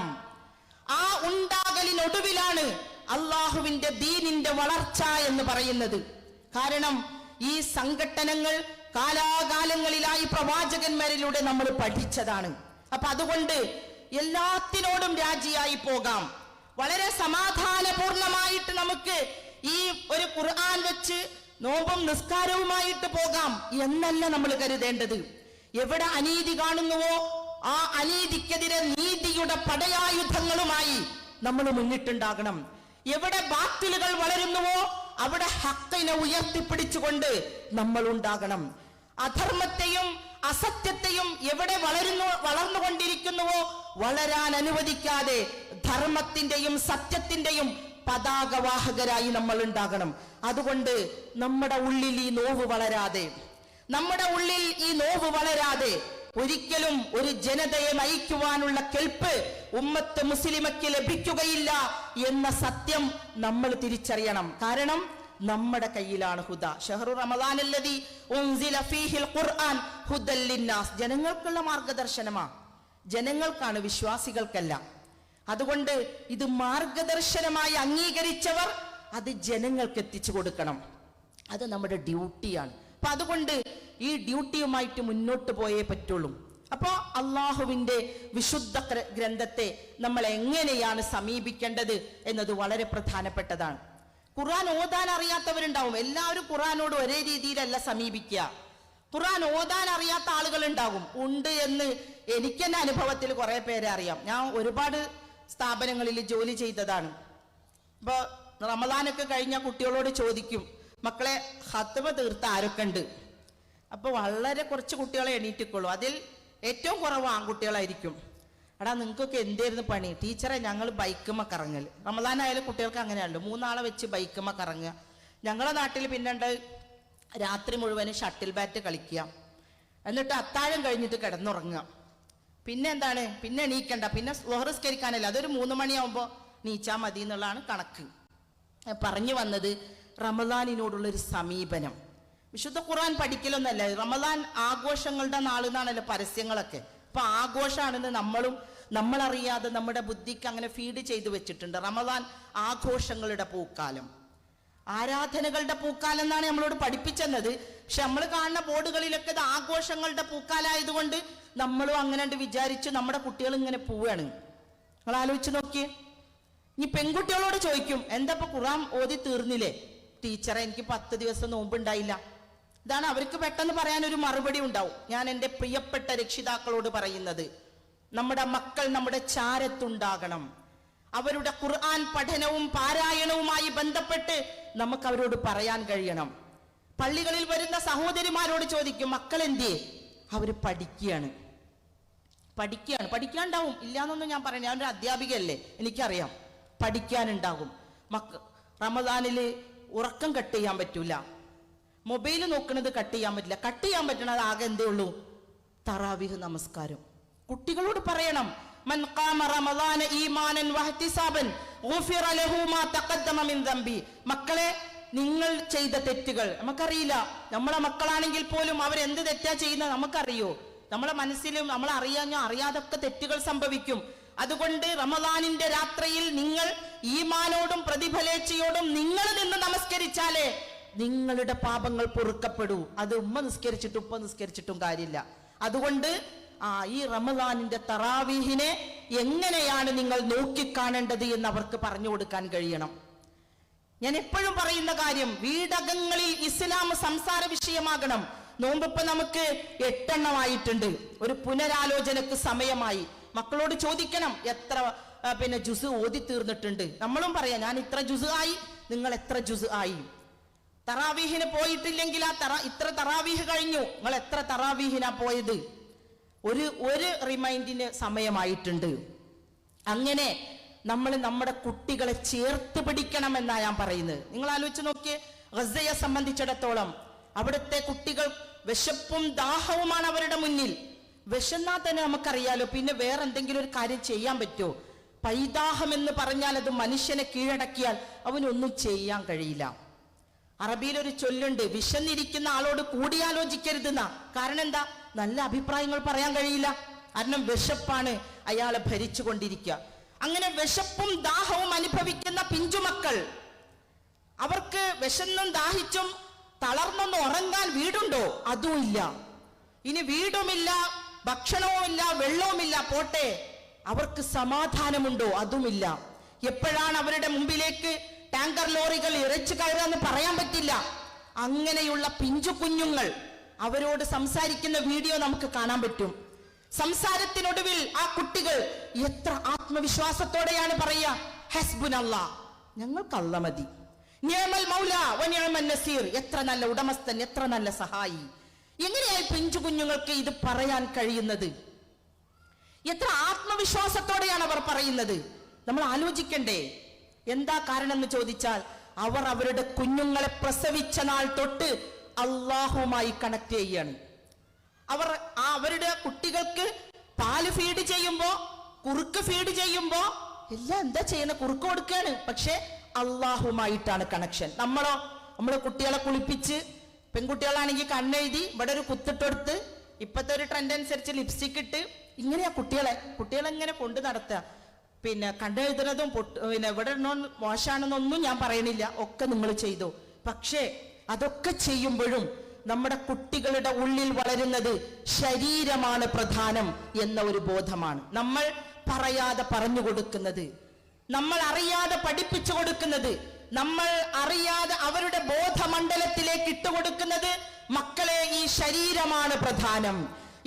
ആ ഉണ്ടാകലിനൊടുവിലാണ് അള്ളാഹുവിന്റെ ദീനിന്റെ വളർച്ച എന്ന് പറയുന്നത്. കാരണം ഈ സംഘട്ടനങ്ങൾ കാലാകാലങ്ങളിലായി പ്രവാചകന്മാരിലൂടെ നമ്മൾ പഠിച്ചതാണ്. അപ്പൊ അതുകൊണ്ട് എല്ലാത്തിനോടും രാജിയായി പോകാം. വളരെ സമാധാനപൂർണമായിട്ട് നമുക്ക് ഈ ഒരു ഖുർആൻ വെച്ച് നോമ്പും നിസ്കാരവുമായിട്ട് പോകാം എന്നല്ല നമ്മൾ കരുതേണ്ടത്. എവിടെ അനീതി കാണുന്നുവോ ആ അനീതിക്കെതിരെ നീതിയുടെ പടയായുധങ്ങളുമായി നമ്മൾ മുന്നിട്ടുണ്ടാകണം. എവിടെ ബാത്തിലുകൾ വളരുന്നുവോ അവിടെ ഹക്കിനെ ഉയർത്തിപ്പിടിച്ചുകൊണ്ട് നമ്മൾ ഉണ്ടാകണം. അധർമ്മത്തെയും അസത്യത്തെയും എവിടെ വളർന്നുകൊണ്ടിരിക്കുന്നുവോ വളരാൻ അനുവദിക്കാതെ ധർമ്മത്തിന്റെയും സത്യത്തിന്റെയും പതാകവാഹകരായി നമ്മൾ ഉണ്ടാകണം. അതുകൊണ്ട് നമ്മുടെ ഉള്ളിൽ ഈ നോവ് വളരാതെ ഒരിക്കലും ഒരു ജനതയെ നയിക്കുവാനുള്ള കെൽപ്പ് ഉമ്മത്ത് മുസ്ലിമയ്ക്ക് ലഭിക്കുകയില്ല എന്ന സത്യം നമ്മൾ തിരിച്ചറിയണം. കാരണം നമ്മുടെ കയ്യിലാണ് ഹുദ. ഷഹ്റു റമദാനല്ലദീ ഉൻസില ഫീഹിൽ ഖുർആൻ ഹുദൽ ലിന്നാസ്. ജനങ്ങൾക്കുള്ള മാർഗദർശനമാണ്, ജനങ്ങൾക്കാണ്, വിശ്വാസികൾക്കല്ല. അതുകൊണ്ട് ഇത് മാർഗദർശനമായി അംഗീകരിച്ചവർ അത് ജനങ്ങൾക്ക് എത്തിച്ചു കൊടുക്കണം. അത് നമ്മുടെ ഡ്യൂട്ടിയാണ്. അപ്പൊ അതുകൊണ്ട് ഈ ഡ്യൂട്ടിയുമായിട്ട് മുന്നോട്ട് പോയേ പറ്റുള്ളൂ. അപ്പോ അള്ളാഹുവിന്റെ വിശുദ്ധ ഗ്രന്ഥത്തെ നമ്മൾ എങ്ങനെയാണ് സമീപിക്കേണ്ടത് എന്നത് വളരെ പ്രധാനപ്പെട്ടതാണ്. ഖുർആൻ ഓതാൻ അറിയാത്തവരുണ്ടാവും. എല്ലാവരും ഖുർആനോട് ഒരേ രീതിയിലല്ല സമീപിക്കുക. ഖുർആൻ ഓതാൻ അറിയാത്ത ആളുകൾ ഉണ്ടാകും, ഉണ്ട് എന്ന് എനിക്ക് തന്നെ അനുഭവത്തിൽ കുറെ പേരെ അറിയാം. ഞാൻ ഒരുപാട് സ്ഥാപനങ്ങളിൽ ജോലി ചെയ്തതാണ്. ഇപ്പൊ റമദാനൊക്കെ കഴിഞ്ഞ കുട്ടികളോട് ചോദിക്കും, മക്കളെ ഖത്മ തീർത്ത ആരൊക്കെ ഉണ്ട്? അപ്പൊ വളരെ കുറച്ച് കുട്ടികളെ എണീറ്റിക്കുള്ളൂ. അതിൽ ഏറ്റവും കുറവ് ആൺകുട്ടികളായിരിക്കും. എടാ നിങ്ങൾക്കൊക്കെ എന്തായിരുന്നു പണി? ടീച്ചറെ ഞങ്ങൾ ബൈക്കുമ്മ കറങ്ങൽ. റമദാനായാലും കുട്ടികൾക്ക് അങ്ങനെയാണല്ലോ, 3 ആളെ വെച്ച് ബൈക്കുമ്മ കറങ്ങുക. ഞങ്ങളുടെ നാട്ടിൽ പിന്നെണ്ട് രാത്രി മുഴുവനും ഷട്ടിൽ ബാറ്റ് കളിക്കുക, എന്നിട്ട് അത്താഴം കഴിഞ്ഞിട്ട് കിടന്നുറങ്ങുക. പിന്നെ എന്താണ്, പിന്നെ എണീക്കണ്ട, പിന്നെ സ്കരിക്കാനല്ല, അതൊരു 3 മണിയാവുമ്പോൾ നീച്ചാ മതി എന്നുള്ളതാണ് കണക്ക്. പറഞ്ഞു വന്നത് റമദാനിനോടുള്ളൊരു സമീപനം. വിശുദ്ധ ഖുർആൻ പഠിക്കലൊന്നല്ല, റമദാൻ ആഘോഷങ്ങളുടെ നാളെന്നാണല്ലോ പരസ്യങ്ങളൊക്കെ. അപ്പൊ ആഘോഷമാണെന്ന് നമ്മളറിയാതെ നമ്മുടെ ബുദ്ധിക്ക് അങ്ങനെ ഫീഡ് ചെയ്തു വെച്ചിട്ടുണ്ട്. റമദാൻ ആഘോഷങ്ങളുടെ പൂക്കാലം, ആരാധനകളുടെ പൂക്കാലം എന്നാണ് നമ്മളോട് പഠിപ്പിച്ചത്. പക്ഷെ നമ്മൾ കാണുന്ന ബോർഡുകളിലൊക്കെ ഇത് ആഘോഷങ്ങളുടെ പൂക്കാലായതുകൊണ്ട് നമ്മളും അങ്ങനെ വിചാരിച്ച് നമ്മുടെ കുട്ടികൾ ഇങ്ങനെ പോവുകയാണ്. നിങ്ങൾ ആലോചിച്ച് നോക്കിയേ. ഇനി പെൺകുട്ടികളോട് ചോദിക്കും, എന്താ ഇപ്പൊ ഖുർആൻ ഓതി തീർന്നില്ലേ? ടീച്ചറെ എനിക്ക് 10 ദിവസം നോമ്പുണ്ടായില്ല. ഇതാണ് അവർക്ക് പെട്ടെന്ന് പറയാനൊരു മറുപടി ഉണ്ടാവും. ഞാൻ എൻ്റെ പ്രിയപ്പെട്ട രക്ഷിതാക്കളോട് പറയുന്നത്, നമ്മുടെ മക്കൾ നമ്മുടെ ചാരത്തുണ്ടാകണം. അവരുടെ ഖുർആൻ പഠനവും പാരായണവുമായി ബന്ധപ്പെട്ട് നമുക്ക് അവരോട് പറയാൻ കഴിയണം. പള്ളികളിൽ വരുന്ന സഹോദരിമാരോട് ചോദിക്കും, മക്കൾ എന്തേ? അവര് പഠിക്കുകയാണ്. പഠിക്കാനുണ്ടാവും, ഇല്ലാന്നൊന്നും ഞാൻ പറയണേ. ഞാനൊരു അധ്യാപികയല്ലേ, എനിക്കറിയാം പഠിക്കാനുണ്ടാകും. റമദാനിൽ ഉറക്കം കട്ട് ചെയ്യാൻ പറ്റൂല, മൊബൈൽ നോക്കുന്നത് കട്ട് ചെയ്യാൻ പറ്റില്ല. കട്ട് ചെയ്യാൻ പറ്റണത് ആകെ എന്തേ ഉള്ളൂ? തറാവീഹ് നമസ്കാരം. കുട്ടികളോട് പറയണം, മൻ ഖാമ റമദാന ഈമാനൻ വഹ്തിസാബൻ ഗുഫിറ ലഹു മാ തഖദ്ദമ മിൻ ദംബി. മക്കളെ, നിങ്ങൾ ചെയ്ത തെറ്റുകൾ നമുക്കറിയില്ല. നമ്മളെ മക്കളാണെങ്കിൽ പോലും അവരെന്ത് തെറ്റാ ചെയ്യുന്നത് നമുക്കറിയോ? നമ്മളെ മനസ്സിലും നമ്മൾ അറിയാതൊക്കെ തെറ്റുകൾ സംഭവിക്കും. അതുകൊണ്ട് റമദാനിന്റെ രാത്രിയിൽ നിങ്ങൾ ഈമാനോടും പ്രതിഫലേച്ഛയോടും നിങ്ങൾ നിന്ന് നമസ്കരിച്ചാലേ നിങ്ങളുടെ പാപങ്ങൾ പൊറുക്കപ്പെടൂ. അത് ഉമ്മ നിസ്കരിച്ചിട്ടും ഉപ്പ നിസ്കരിച്ചിട്ടും കാര്യമില്ല. അതുകൊണ്ട് ഈ റമദാനിന്റെ തറാവീഹിനെ എങ്ങനെയാണ് നിങ്ങൾ നോക്കിക്കാണേണ്ടത് എന്ന് അവർക്ക് പറഞ്ഞു കൊടുക്കാൻ കഴിയണം. ഞാൻ എപ്പോഴും പറയുന്ന കാര്യം, വീടകങ്ങളിൽ ഇസ്ലാം സംസാര വിഷയമാകണം. നോമ്പിപ്പോ നമുക്ക് 8 എണ്ണമായിട്ടുണ്ട്. ഒരു പുനരാലോചനക്ക് സമയമായി. മക്കളോട് ചോദിക്കണം, എത്ര ജുസ് ഓതി തീർന്നിട്ടുണ്ട്? നമ്മളും പറയാം, ഞാൻ ഇത്ര ജുസ് ആയി, നിങ്ങൾ എത്ര ജുസ് ആയി? തറാവീഹിന് പോയിട്ടില്ലെങ്കിൽ ഇത്ര തറാവീഹ് കഴിഞ്ഞു, നിങ്ങൾ എത്ര തറാവീഹിനാ പോയത്? ഒരു റിമൈൻഡിന് സമയമായിട്ടുണ്ട്. അങ്ങനെ നമ്മൾ നമ്മുടെ കുട്ടികളെ ചേർത്ത് പിടിക്കണമെന്നാ ഞാൻ പറയുന്നത്. നിങ്ങൾ ആലോചിച്ച് നോക്കിയേ, ഗസയെ സംബന്ധിച്ചിടത്തോളം അവിടുത്തെ കുട്ടികൾ വിശപ്പും ദാഹവുമാണ് അവരുടെ മുന്നിൽ. വിശന്നാൽ തന്നെ നമുക്കറിയാലോ, പിന്നെ വേറെ എന്തെങ്കിലും ഒരു കാര്യം ചെയ്യാൻ പറ്റുമോ? പൈതാഹം എന്ന് പറഞ്ഞാൽ അത് മനുഷ്യനെ കീഴടക്കിയാൽ അവനൊന്നും ചെയ്യാൻ കഴിയില്ല. അറബിയിലൊരു ചൊല്ലുണ്ട്, വിശന്നിരിക്കുന്ന ആളോട് കൂടിയാലോചിക്കരുതെന്നാ. കാരണം എന്താ? നല്ല അഭിപ്രായങ്ങൾ പറയാൻ കഴിയില്ല. കാരണം വിശപ്പാണ് അയാളെ ഭരിച്ചുകൊണ്ടിരിക്കുക. അങ്ങനെ വിശപ്പും ദാഹവും അനുഭവിക്കുന്ന പിഞ്ചുമക്കൾ, അവർക്ക് വിശന്നും ദാഹിച്ചും തളർന്നൊന്ന് ഉറങ്ങാൻ വീടുണ്ടോ? അതും ഇല്ല. ഇനി വീടുമില്ല, ഭക്ഷണവുമില്ല, വെള്ളവുമില്ല, പോട്ടെ, അവർക്ക് സമാധാനമുണ്ടോ? അതുമില്ല. എപ്പോഴാണ് അവരുടെ മുമ്പിലേക്ക് ടാങ്കർ ലോറികൾ ഇറച്ചു കയറാന്ന് പറയാൻ പറ്റില്ല. അങ്ങനെയുള്ള പിഞ്ചു കുഞ്ഞുങ്ങൾ, അവരോട് സംസാരിക്കുന്ന വീഡിയോ നമുക്ക് കാണാൻ പറ്റും. സംസാരത്തിനൊടുവിൽ ആ കുട്ടികൾ എത്ര ആത്മവിശ്വാസത്തോടെയാണ് പറയുക, ഹസ്ബുനല്ലാഹ്, ഞങ്ങൾക്ക് അല്ലാഹ് മതി, നിഅമൽ മൗല വ നിഅമൻ നസീർ, എത്ര നല്ല ഉടമസ്ഥൻ, എത്ര നല്ല സഹായി. എങ്ങനെയായി പിഞ്ചു കുഞ്ഞുങ്ങൾക്ക് ഇത് പറയാൻ കഴിയുന്നത്? എത്ര ആത്മവിശ്വാസത്തോടെയാണ് അവർ പറയുന്നത്? നമ്മൾ ആലോചിക്കണ്ടേ? എന്താ കാരണം എന്ന് ചോദിച്ചാൽ, അവർ അവരുടെ കുഞ്ഞുങ്ങളെ പ്രസവിച്ച നാൾ തൊട്ട് അള്ളാഹുമായി കണക്ട് ചെയ്യാണ്. അവരുടെ കുട്ടികൾക്ക് പാല് ഫീഡ് ചെയ്യുമ്പോ, കുറുക്ക് ഫീഡ് ചെയ്യുമ്പോ എല്ലാം എന്താ ചെയ്യുന്ന? കുറുക്ക് കൊടുക്കുകയാണ്. പക്ഷെ അള്ളാഹുമായിട്ടാണ് കണക്ഷൻ. നമ്മള് കുട്ടികളെ കുളിപ്പിച്ച്, പെൺകുട്ടികളാണെങ്കിൽ കണ്ണെഴുതി ഇവിടെ ഒരു കുത്തിട്ടെടുത്ത്, ഇപ്പോഴത്തെ ഒരു ട്രെൻഡ് അനുസരിച്ച് ലിപ്സ്റ്റിക് ഇട്ട്, ഇങ്ങനെയാ കുട്ടികളെ ഇങ്ങനെ കൊണ്ടു നടത്തുക. പിന്നെ കണ്ടെഴുതുന്നതും പിന്നെ ഇവിടെ മോശമാണെന്നൊന്നും ഞാൻ പറയണില്ല, ഒക്കെ നിങ്ങൾ ചെയ്തു. പക്ഷേ അതൊക്കെ ചെയ്യുമ്പോഴും നമ്മുടെ കുട്ടികളുടെ ഉള്ളിൽ വളരുന്നത് ശരീരമാണ് പ്രധാനം എന്ന ഒരു ബോധമാണ്. നമ്മൾ പറയാതെ പറഞ്ഞു കൊടുക്കുന്നത്, നമ്മൾ അറിയാതെ പഠിപ്പിച്ചു കൊടുക്കുന്നത്, നമ്മൾ അറിയാതെ അവരുടെ ബോധമണ്ഡലത്തിലേക്ക് ഇട്ടുകൊടുക്കുന്നത്, മക്കളെ ഈ ശരീരമാണ് പ്രധാനം,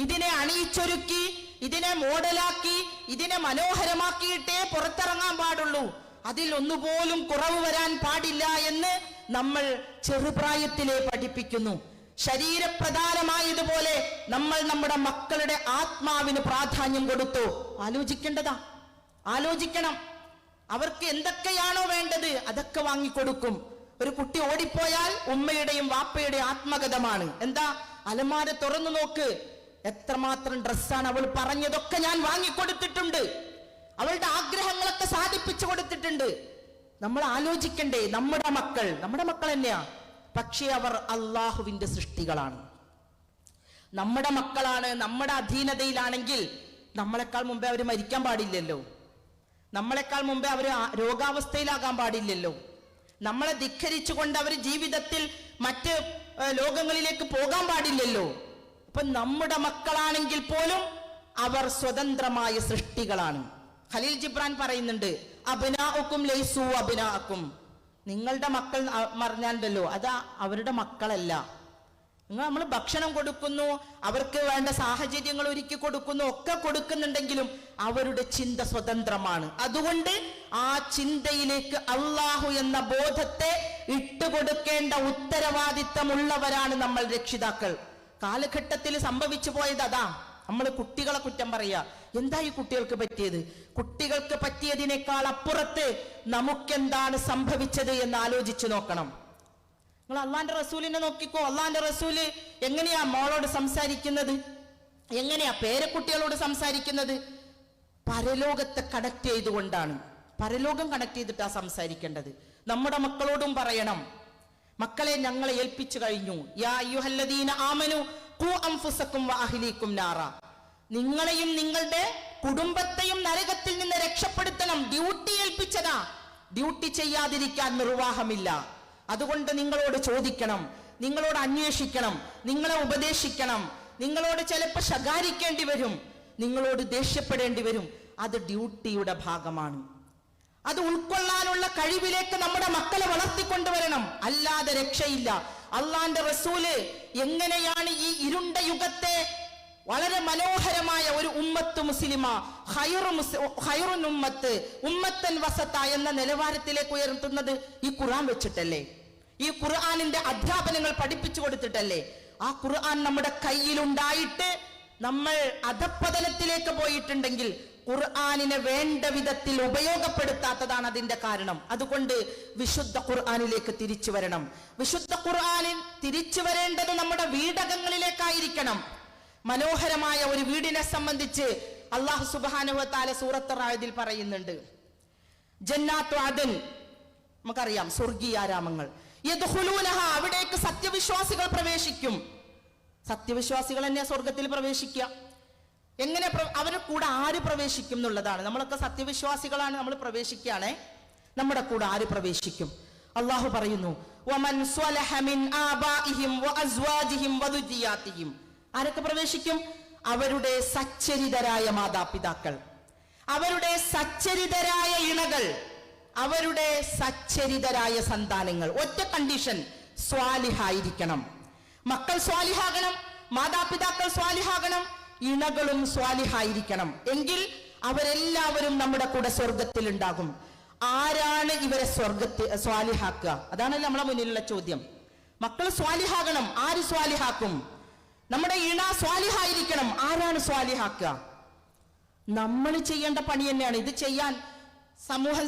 ഇതിനെ അണിയിച്ചൊരുക്കി, ഇതിനെ മോഡലാക്കി, ഇതിനെ മനോഹരമാക്കിയിട്ടേ പുറത്തിറങ്ങാൻ പാടുള്ളൂ, അതിൽ ഒന്നുപോലും കുറവ് വരാൻ പാടില്ല എന്ന് നമ്മൾ ചെറുപ്രായത്തിലേ പഠിപ്പിക്കുന്നു. ശരീരപ്രധാനമായതുപോലെ നമ്മൾ നമ്മുടെ മക്കളുടെ ആത്മാവിന് പ്രാധാന്യം കൊടുത്തു. ആലോചിക്കണം. അവർക്ക് എന്തൊക്കെയാണോ വേണ്ടത് അതൊക്കെ വാങ്ങിക്കൊടുക്കും. ഒരു കുട്ടി ഓടിപ്പോയാൽ ഉമ്മയുടെയും വാപ്പയുടെയും ആത്മഗതമാണ്. എന്താ, അലമാര തുറന്നു നോക്ക്, എത്രമാത്രം ഡ്രസ്സാണ് അവൾ പറഞ്ഞതൊക്കെ ഞാൻ വാങ്ങിക്കൊടുത്തിട്ടുണ്ട്, അവളുടെ ആഗ്രഹങ്ങളൊക്കെ സാധിപ്പിച്ചു കൊടുത്തിട്ടുണ്ട്. നമ്മൾ ആലോചിക്കണ്ടേ, നമ്മുടെ മക്കൾ തന്നെയാ, പക്ഷേ അവർ അള്ളാഹുവിന്റെ സൃഷ്ടികളാണ്, നമ്മുടെ മക്കളാണ്. നമ്മുടെ അധീനതയിലാണെങ്കിൽ നമ്മളെക്കാൾ മുമ്പേ അവർ മരിക്കാൻ പാടില്ലല്ലോ, നമ്മളെക്കാൾ മുമ്പേ അവർ രോഗാവസ്ഥയിലാകാൻ പാടില്ലല്ലോ, നമ്മളെ ധിക്കരിച്ചുകൊണ്ട് അവർ ജീവിതത്തിൽ മറ്റ് ലോകങ്ങളിലേക്ക് പോകാൻ പാടില്ലല്ലോ. അപ്പൊ നമ്മുടെ മക്കളാണെങ്കിൽ പോലും അവർ സ്വതന്ത്രമായ സൃഷ്ടികളാണ്. ഖലീൽ ജിബ്രാൻ പറയുന്നുണ്ട്, അബ്നാഉക്കും ലൈസു അബ്നാഅക്കും, നിങ്ങളുടെ മക്കൾ പറഞ്ഞാണ്ടല്ലോ അതാ അവരുടെ മക്കളല്ല. നമ്മൾ ഭക്ഷണം കൊടുക്കുന്നു, അവർക്ക് വേണ്ട സാഹചര്യങ്ങൾ ഒരുക്കി കൊടുക്കുന്നു, ഒക്കെ കൊടുക്കുന്നുണ്ടെങ്കിലും അവരുടെ ചിന്ത സ്വതന്ത്രമാണ്. അതുകൊണ്ട് ആ ചിന്തയിലേക്ക് അള്ളാഹു എന്ന ബോധത്തെ ഇട്ടുകൊടുക്കേണ്ട ഉത്തരവാദിത്തമുള്ളവരാണ് നമ്മൾ രക്ഷിതാക്കൾ. കാലഘട്ടത്തിൽ സംഭവിച്ചു പോയത് അതാ. നമ്മൾ കുട്ടികളെ കുറ്റം പറയാ, എന്താ ഈ കുട്ടികൾക്ക് പറ്റിയത്? കുട്ടികൾക്ക് പറ്റിയതിനേക്കാൾ അപ്പുറത്ത് നമുക്കെന്താണ് സംഭവിച്ചത് എന്ന് ആലോചിച്ചു നോക്കണം. നിങ്ങൾ അള്ളാന്റെ റസൂലിനെ നോക്കിക്കോ. അള്ളാന്റെ റസൂല് എങ്ങനെയാ മോളോട് സംസാരിക്കുന്നത്, എങ്ങനെയാ പേരക്കുട്ടികളോട് സംസാരിക്കുന്നത്? പരലോകത്തെ കണക്ട് ചെയ്തുകൊണ്ടാണ്. പരലോകം കണക്ട് ചെയ്തിട്ടാ സംസാരിക്കേണ്ടത്. നമ്മുടെ മക്കളോടും പറയണം, മക്കളെ ഞങ്ങളെ ഏൽപ്പിച്ചു കഴിഞ്ഞു, യാ അയ്യുഹല്ലദീന ആമനു ഖൂ അൻഫുസകും വഅഹ്ലീകും നാറ, നിങ്ങളെയും നിങ്ങളുടെ കുടുംബത്തെയും നരകത്തിൽ നിന്ന് രക്ഷപ്പെടുത്തണം. ഡ്യൂട്ടി ഏൽപ്പിച്ചതാ, ഡ്യൂട്ടി ചെയ്യാതിരിക്കാൻ നിർവാഹമില്ല. അതുകൊണ്ട് നിങ്ങളോട് ചോദിക്കണം, നിങ്ങളോട് അന്വേഷിക്കണം, നിങ്ങളെ ഉപദേശിക്കണം, നിങ്ങളോട് ചിലപ്പോൾ ശകാരിക്കേണ്ടി വരും, നിങ്ങളോട് ദേഷ്യപ്പെടേണ്ടി വരും. അത് ഡ്യൂട്ടിയുടെ ഭാഗമാണ്. അത് ഉൾക്കൊള്ളാനുള്ള കഴിവിലേക്ക് നമ്മുടെ മക്കളെ വളർത്തിക്കൊണ്ടുവരണം, അല്ലാതെ രക്ഷയില്ല. അള്ളാന്റെ റസൂല് എങ്ങനെയാണ് ഈ ഇരുണ്ട യുഗത്തെ വളരെ മനോഹരമായ ഒരു ഉമ്മത്ത് മുസ്ലിമ, ഖൈറുൻ ഉമ്മത്ത്, ഉമ്മത്തൻ വസത്ത എന്ന നിലവാരത്തിലേക്ക് ഉയർത്തുന്നത് ഈ ഖുർആൻ വെച്ചിട്ടല്ലേ, ഈ ഖുർആനിന്റെ അധ്യാപനങ്ങൾ പഠിപ്പിച്ചു കൊടുത്തിട്ടല്ലേ? ആ ഖുർആൻ നമ്മുടെ കയ്യിലുണ്ടായിട്ട് നമ്മൾ അധപ്പതനത്തിലേക്ക് പോയിട്ടുണ്ടെങ്കിൽ ഖുർആനിനെ വേണ്ട വിധത്തിൽ ഉപയോഗപ്പെടുത്താത്തതാണ് അതിന്റെ കാരണം. അതുകൊണ്ട് വിശുദ്ധ ഖുർആനിലേക്ക് തിരിച്ചു വരണം. വിശുദ്ധ ഖുർആനിൽ തിരിച്ചു വരേണ്ടത് നമ്മുടെ വീടകങ്ങളിലേക്കായിരിക്കണം. മനോഹരമായ ഒരു വീടിനെ സംബന്ധിച്ച് അല്ലാഹു സുബ്ഹാനഹു വ തആല സൂറത്ത് റാഅദിൽ പറയുന്നുണ്ട്, ജന്നാത്തു അദൻ, നമുക്കറിയാം സ്വർഗീയാരാമങ്ങൾ, യദ്ഖുലൂനഹ, അവിടേക്ക് സത്യവിശ്വാസികൾ പ്രവേശിക്കും. സത്യവിശ്വാസികൾ തന്നെ സ്വർഗത്തിൽ പ്രവേശിക്കുക. എങ്ങനെ അവരുടെ കൂടെ ആര് പ്രവേശിക്കും എന്നുള്ളതാണ്. നമ്മളൊക്കെ സത്യവിശ്വാസികളാണ്, നമ്മൾ പ്രവേശിക്കുകയാണേ, നമ്മുടെ കൂടെ ആര് പ്രവേശിക്കും? അള്ളാഹു പറയുന്നു, വമൻ സ്വലഹ മിൻ ആബാഇഹിം വഅസ്വാജിഹിം വദുരിയാതിഹിം, ആരൊക്കെ പ്രവേശിക്കും? അവരുടെ സച്ചരിതരായ മാതാപിതാക്കൾ, അവരുടെ സച്ചരിതരായ ഇണകൾ, അവരുടെ സച്ചരിതരായ സന്താനങ്ങൾ. ഒറ്റ കണ്ടീഷൻ, സ്വാലിഹായിരിക്കണം. മക്കൾ സ്വാലിഹാകണം, മാതാപിതാക്കൾ സ്വാലിഹാകണം, ഇണകളും സ്വാലിഹായിരിക്കണം. എങ്കിൽ അവരെല്ലാവരും നമ്മുടെ കൂടെ സ്വർഗത്തിൽ ഉണ്ടാകും. ആരാണ് ഇവരെ സ്വർഗത്തിൽ സ്വാലിഹാക്കുക? അതാണല്ലോ നമ്മളെ മുന്നിലുള്ള ചോദ്യം. മക്കൾ സ്വാലിഹാകണം, ആര് സ്വാലിഹാക്കും? നമ്മുടെ ഇണ സ്വാലിഹായിരിക്കണം, ആരാണ് സ്വാലിഹാക്കുക? നമ്മൾ ചെയ്യേണ്ട പണി തന്നെയാണ് ഇത് ചെയ്യാൻ. സമൂഹം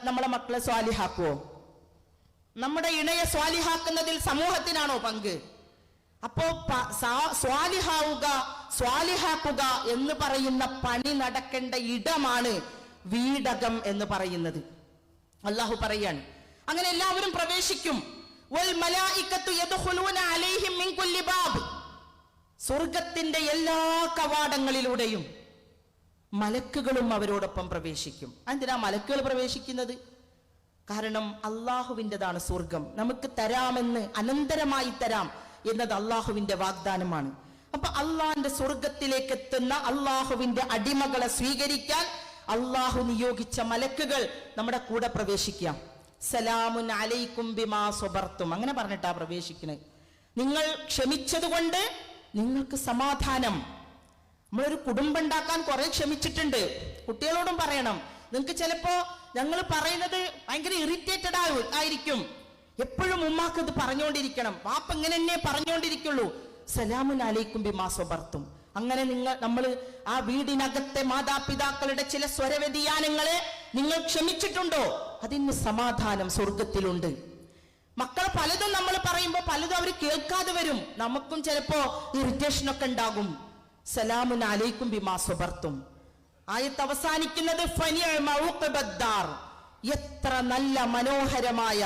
നമ്മളെ മക്കളെ സ്വാലിഹാക്കുവോ? നമ്മുടെ ഇണയെ സ്വാലിഹാക്കുന്നതിൽ സമൂഹത്തിനാണോ പങ്ക്? അപ്പോ സ്വാലിഹാക്കുക എന്ന് പറയുന്ന പണി നടക്കേണ്ട ഇടമാണ് വീടകം എന്ന് പറയുന്നത്. അല്ലാഹു പറയാണ്, അങ്ങനെ എല്ലാവരും പ്രവേശിക്കും. വൽ മലായികത്തു യദ്ഖുലൂന അലൈഹിം മിൻ കുല്ലി ബാബ്, സ്വർഗത്തിന്റെ എല്ലാ കവാടങ്ങളിലൂടെയും മലക്കുകളും അവരോടൊപ്പം പ്രവേശിക്കും. എന്തിനാ മലക്കുകൾ പ്രവേശിക്കുന്നത്? കാരണം അള്ളാഹുവിൻ്റെതാണ് സ്വർഗം. നമുക്ക് തരാമെന്ന്, അനന്തരമായി തരാം എന്നത് അള്ളാഹുവിന്റെ വാഗ്ദാനമാണ്. അപ്പൊ അള്ളാഹിന്റെ സ്വർഗത്തിലേക്ക് എത്തുന്ന അള്ളാഹുവിന്റെ അടിമകളെ സ്വീകരിക്കാൻ അള്ളാഹു നിയോഗിച്ച മലക്കുകൾ നമ്മുടെ കൂടെ പ്രവേശിക്കാം. സലാമുൻ അലൈക്കും ബിമാ സ്വബർത്തും, അങ്ങനെ പറഞ്ഞിട്ടാ പ്രവേശിക്കുന്നത്. നിങ്ങൾ ക്ഷമിച്ചതുകൊണ്ട് നിങ്ങൾക്ക് സമാധാനം. നമ്മളൊരു കുടുംബം ഉണ്ടാക്കാൻ കുറെ ക്ഷമിച്ചിട്ടുണ്ട്. കുട്ടികളോടും പറയണം. നിങ്ങൾക്ക് ചിലപ്പോ ഞങ്ങൾ പറയുന്നത് ഭയങ്കര ഇറിറ്റേറ്റഡ് ആയിരിക്കും. എപ്പോഴും ഉമ്മാക്ക് ഇത് പറഞ്ഞുകൊണ്ടിരിക്കണം. വാപ്പ ഇങ്ങനെ എന്നെ പറഞ്ഞുകൊണ്ടിരിക്കുള്ളൂ. സലാമുൻ അലൈക്കും ബിമാ സ്വബർത്തും. അങ്ങനെ നമ്മൾ ആ വീടിനകത്തെ മാതാപിതാക്കളുടെ ചില സ്വരവ്യതിയാനങ്ങളെ നിങ്ങൾ ക്ഷമിച്ചിട്ടുണ്ടോ? അതിന് സമാധാനം സ്വർഗത്തിലുണ്ട്. മക്കളെ പലതും നമ്മൾ പറയുമ്പോൾ പലതും അവർ കേൾക്കാതെ വരും. നമുക്കും ചിലപ്പോ ഇറിറ്റേഷൻ ഒക്കെ ഉണ്ടാകും. സലാമുൻ അലൈക്കും ബിമാ സ്വബർത്തും. ആയത്ത് അവസാനിക്കുന്നത് ഫനിഅമ ഉഖബദ്ദാർ. എത്ര നല്ല മനോഹരമായ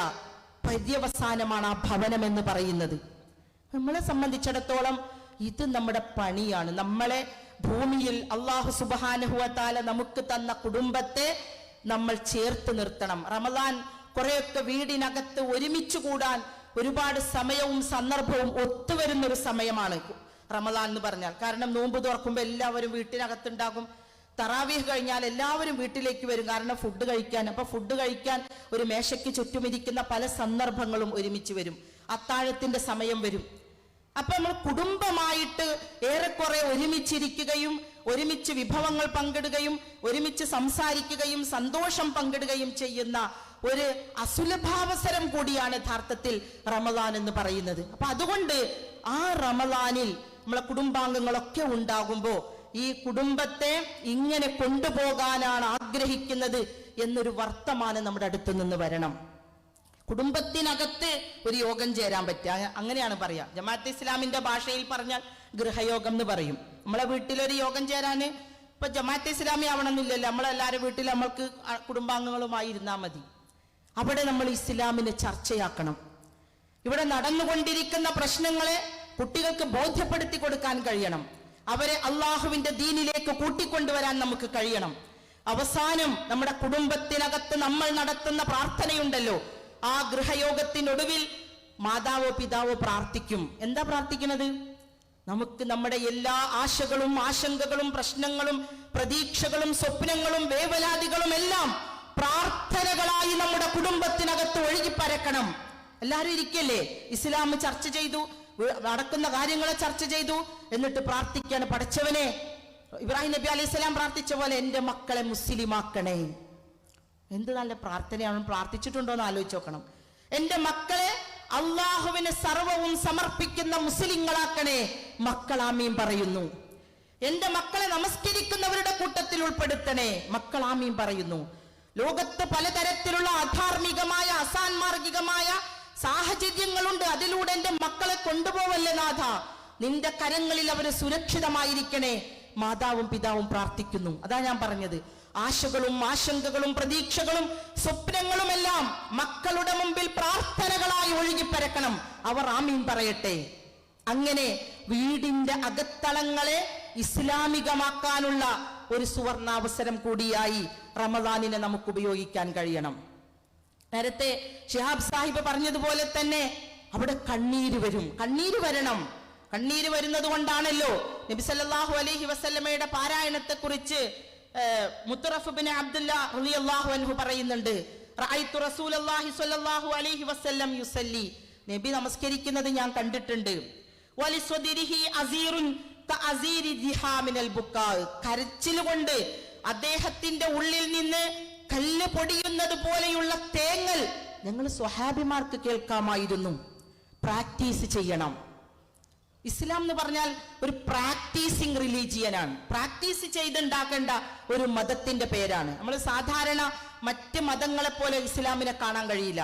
പര്യവസാനമാണ് ആ ഭവനം എന്ന് പറയുന്നത്. നമ്മളെ സംബന്ധിച്ചിടത്തോളം ഇത് നമ്മുടെ പണിയാണ്. നമ്മളെ ഭൂമിയിൽ അല്ലാഹു സുബ്ഹാനഹു വ തആല നമുക്ക് തന്ന കുടുംബത്തെ നമ്മൾ ചേർത്ത് നിർത്തണം. റമദാൻ കുറെയൊക്കെ വീടിനകത്ത് ഒരുമിച്ച് കൂടാൻ ഒരുപാട് സമയവും സന്ദർഭവും ഒത്തുവരുന്ന ഒരു സമയമാണ് റമദാൻ എന്ന് പറഞ്ഞാൽ. കാരണം നോമ്പ് തുറക്കുമ്പോൾ എല്ലാവരും വീട്ടിനകത്തുണ്ടാകും. തറാവീഹ് കഴിഞ്ഞാൽ എല്ലാവരും വീട്ടിലേക്ക് വരും. കാരണം ഫുഡ് കഴിക്കാൻ. അപ്പൊ ഫുഡ് കഴിക്കാൻ ഒരു മേശയ്ക്ക് ചുറ്റുമിരിക്കുന്ന പല സന്ദർഭങ്ങളും ഒരുമിച്ച് വരും. അത്താഴത്തിന്റെ സമയം വരും. അപ്പൊ നമ്മൾ കുടുംബമായിട്ട് ഏറെക്കുറെ ഒരുമിച്ചിരിക്കുകയും ഒരുമിച്ച് വിഭവങ്ങൾ പങ്കിടുകയും ഒരുമിച്ച് സംസാരിക്കുകയും സന്തോഷം പങ്കിടുകയും ചെയ്യുന്ന ഒരു അസുലഭാവസരം കൂടിയാണ് യഥാർത്ഥത്തിൽ റമദാൻ എന്ന് പറയുന്നത്. അപ്പൊ അതുകൊണ്ട് ആ റമദാനിൽ നമ്മളെ കുടുംബാംഗങ്ങളൊക്കെ ഉണ്ടാകുമ്പോ ഈ കുടുംബത്തെ ഇങ്ങനെ കൊണ്ടുപോകാനാണ് ആഗ്രഹിക്കുന്നത് എന്നൊരു വർത്തമാനം നമ്മുടെ അടുത്ത് നിന്ന് വരണം. കുടുംബത്തിനകത്ത് ഒരു യോഗം ചേരാൻ പറ്റുക, അങ്ങനെയാണ് പറയാ. ജമാഅത്തെ ഇസ്ലാമിന്റെ ഭാഷയിൽ പറഞ്ഞാൽ ഗൃഹയോഗം എന്ന് പറയും. നമ്മളെ വീട്ടിലൊരു യോഗം ചേരാന് ഇപ്പൊ ജമാഅത്തെ ഇസ്ലാമി ആവണമെന്നില്ലല്ലോ. നമ്മളെല്ലാവരും വീട്ടിൽ നമ്മൾക്ക് കുടുംബാംഗങ്ങളുമായി ഇരുന്നാൽ മതി. അവിടെ നമ്മൾ ഇസ്ലാമിനെ ചർച്ചയാക്കണം. ഇവിടെ നടന്നുകൊണ്ടിരിക്കുന്ന പ്രശ്നങ്ങളെ കുട്ടികൾക്ക് ബോധ്യപ്പെടുത്തി കൊടുക്കാൻ കഴിയണം. അവരെ അള്ളാഹുവിന്റെ ദീനിലേക്ക് കൂട്ടിക്കൊണ്ടുവരാൻ നമുക്ക് കഴിയണം. അവസാനം നമ്മുടെ കുടുംബത്തിനകത്ത് നമ്മൾ നടത്തുന്ന പ്രാർത്ഥനയുണ്ടല്ലോ, ആ ഗൃഹയോഗത്തിനൊടുവിൽ മാതാവോ പിതാവോ പ്രാർത്ഥിക്കും. എന്താ പ്രാർത്ഥിക്കുന്നത്? നമുക്ക് നമ്മുടെ എല്ലാ ആശകളും ആശങ്കകളും പ്രശ്നങ്ങളും പ്രതീക്ഷകളും സ്വപ്നങ്ങളും വേവലാതികളും എല്ലാം പ്രാർത്ഥനകളായി നമ്മുടെ കുടുംബത്തിനകത്ത് ഒഴുകിപ്പരക്കണം. എല്ലാവരും ഇരിക്കല്ലേ, ഇസ്ലാം ചർച്ച ചെയ്തു, നടക്കുന്ന കാര്യങ്ങളെ ചർച്ച ചെയ്തു, എന്നിട്ട് പ്രാർത്ഥിക്കാണ്. പഠിച്ചവനെ, ഇബ്രാഹിം നബി അലൈഹി സ്വലാം പ്രാർത്ഥിച്ച പോലെ എന്റെ മക്കളെ മുസ്ലിമാക്കണേ. എന്ത് നല്ല പ്രാർത്ഥനയാണ്. പ്രാർത്ഥിച്ചിട്ടുണ്ടോ എന്ന് ആലോചിച്ച് നോക്കണം. എന്റെ മക്കളെ അള്ളാഹുവിന് സർവവും സമർപ്പിക്കുന്ന മുസ്ലിങ്ങളാക്കണേ. മക്കൾ ആമീൻ പറയുന്നു. എന്റെ മക്കളെ നമസ്കരിക്കുന്നവരുടെ കൂട്ടത്തിൽ ഉൾപ്പെടുത്തണേ. മക്കൾ ആമീൻ പറയുന്നു. ലോകത്ത് പലതരത്തിലുള്ള അധാർമികമായ അസാൻമാർഗികമായ സാഹചര്യങ്ങളുണ്ട്. അതിലൂടെ എന്റെ മക്കളെ കൊണ്ടുപോവല്ലേ നാഥ, നിന്റെ കരങ്ങളിൽ അവര് സുരക്ഷിതമായിരിക്കണേ. മാതാവും പിതാവും പ്രാർത്ഥിക്കുന്നു. അതാ ഞാൻ പറഞ്ഞത്, ആശകളും ആശങ്കകളും പ്രതീക്ഷകളും സ്വപ്നങ്ങളുമെല്ലാം മക്കളുടെ മുമ്പിൽ പ്രാർത്ഥനകളായി ഒഴുകിപ്പരക്കണം. അവർ ആമീൻ പറയട്ടെ. അങ്ങനെ വീടിന്റെ അകത്തളങ്ങളെ ഇസ്ലാമികമാക്കാനുള്ള ഒരു സുവർണാവസരം കൂടിയായി റമദാനിനെ നമുക്ക് ഉപയോഗിക്കാൻ കഴിയണം. നേരത്തെ ശിഹാബ് സാഹിബ് പറഞ്ഞതുപോലെ തന്നെ അവിടെ കണ്ണീര് വരും. കണ്ണീര് വരണം. കണ്ണീര് വരുന്നത് കൊണ്ടാണല്ലോ നബി സല്ലല്ലാഹു അലൈഹി വസല്ലമയുടെ പാരായണത്തെ കുറിച്ച് മുത്തറഫ് ബിൻ അബ്ദുല്ല റളിയല്ലാഹു അൻഹു പറയുന്നുണ്ട്, റഅയ്തു റസൂലല്ലാഹി സ്വല്ലല്ലാഹു അലൈഹി വസല്ലം യുസല്ലി, നബി നമസ്കരിക്കുന്നത് ഞാൻ കണ്ടിട്ടുണ്ട്. വലിസ്വദിരിഹി അസീറുൻ കഅസീരി ദിഹാമിനൽ ബുക്കാ, കരച്ചിൽ കൊണ്ട് അദ്ദേഹത്തിന്റെ ഉള്ളിൽ നിന്ന് കല്ല് പൊടിയുന്നത് പോലെയുള്ള തേങ്ങൽ ഞങ്ങൾ സ്വഹാബിമാർക്ക് കേൾക്കാമായിരുന്നു. പ്രാക്ടീസ് ചെയ്യണം. ഇസ്ലാം എന്ന് പറഞ്ഞാൽ ഒരു പ്രാക്ടീസിങ് റിലീജിയനാണ്. പ്രാക്ടീസ് ചെയ്തുണ്ടാക്കേണ്ട ഒരു മതത്തിന്റെ പേരാണ്. നമ്മൾ സാധാരണ മറ്റ് മതങ്ങളെ പോലെ ഇസ്ലാമിനെ കാണാൻ കഴിയില്ല.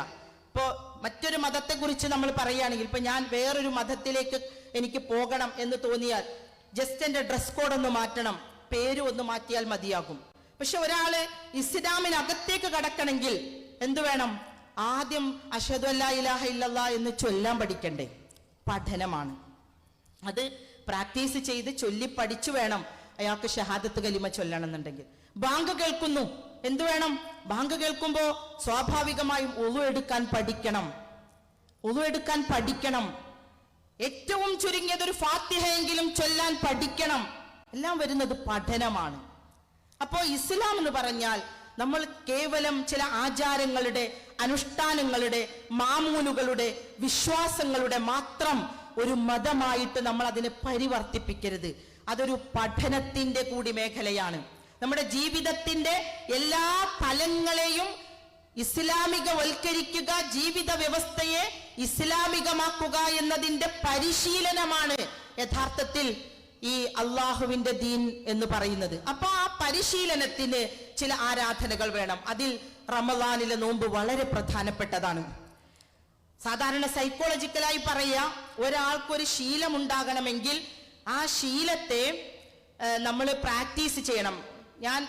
ഇപ്പോ മറ്റൊരു മതത്തെ കുറിച്ച് നമ്മൾ പറയുകയാണെങ്കിൽ, ഇപ്പൊ ഞാൻ വേറൊരു മതത്തിലേക്ക് എനിക്ക് പോകണം എന്ന് തോന്നിയാൽ ജസ്റ്റ് എന്റെ ഡ്രസ് കോഡ് ഒന്ന് മാറ്റണം, പേര് ഒന്ന് മാറ്റിയാൽ മതിയാകും. പക്ഷെ ഒരാള് ഇസ്ലാമിനകത്തേക്ക് കടക്കണമെങ്കിൽ എന്തു വേണം? ആദ്യം അശ്ഹദു അല്ലാ ഇലാഹ ഇല്ലല്ലാഹ് എന്ന് ചൊല്ലാൻ പഠിക്കണ്ടേ? പഠനമാണ്. അത് പ്രാക്ടീസ് ചെയ്ത് ചൊല്ലി പഠിച്ചു വേണം അയാൾക്ക് ഷഹാദത്ത് കലിമ ചൊല്ലണം എന്നുണ്ടെങ്കിൽ. ബാങ്ക് കേൾക്കുന്നു, എന്തു വേണം? ബാങ്ക് കേൾക്കുമ്പോ സ്വാഭാവികമായും ഉളു എടുക്കാൻ പഠിക്കണം. ഏറ്റവും ചുരുങ്ങിയത് ഒരു ഫാത്തിഹയെങ്കിലും ചൊല്ലാൻ പഠിക്കണം. എല്ലാം വരുന്നത് പഠനമാണ്. അപ്പോ ഇസ്ലാം എന്ന് പറഞ്ഞാൽ നമ്മൾ കേവലം ചില ആചാരങ്ങളുടെ, അനുഷ്ഠാനങ്ങളുടെ, മാമൂലുകളുടെ, വിശ്വാസങ്ങളുടെ മാത്രം ഒരു മതമായിട്ട് നമ്മൾ അതിനെ പരിവർത്തിപ്പിക്കരുത്. അതൊരു പഠനത്തിന്റെ കൂടി മേഖലയാണ്. നമ്മുടെ ജീവിതത്തിന്റെ എല്ലാ തലങ്ങളെയും ഇസ്ലാമികവൽക്കരിക്കുക, ജീവിത വ്യവസ്ഥയെ ഇസ്ലാമികമാക്കുക എന്നതിന്റെ പരിശീലനമാണ് യഥാർത്ഥത്തിൽ ഈ അള്ളാഹുവിന്റെ ദീൻ എന്ന് പറയുന്നത്. അപ്പൊ ആ പരിശീലനത്തിന് ചില ആരാധനകൾ വേണം. അതിൽ റമദാനിലെ നോമ്പ് വളരെ പ്രധാനപ്പെട്ടതാണ്. സാധാരണ സൈക്കോളജിക്കലായി പറയുക, ഒരാൾക്കൊരു ശീലം ഉണ്ടാകണമെങ്കിൽ ആ ശീലത്തെ നമ്മൾ പ്രാക്ടീസ് ചെയ്യണം. ഞാൻ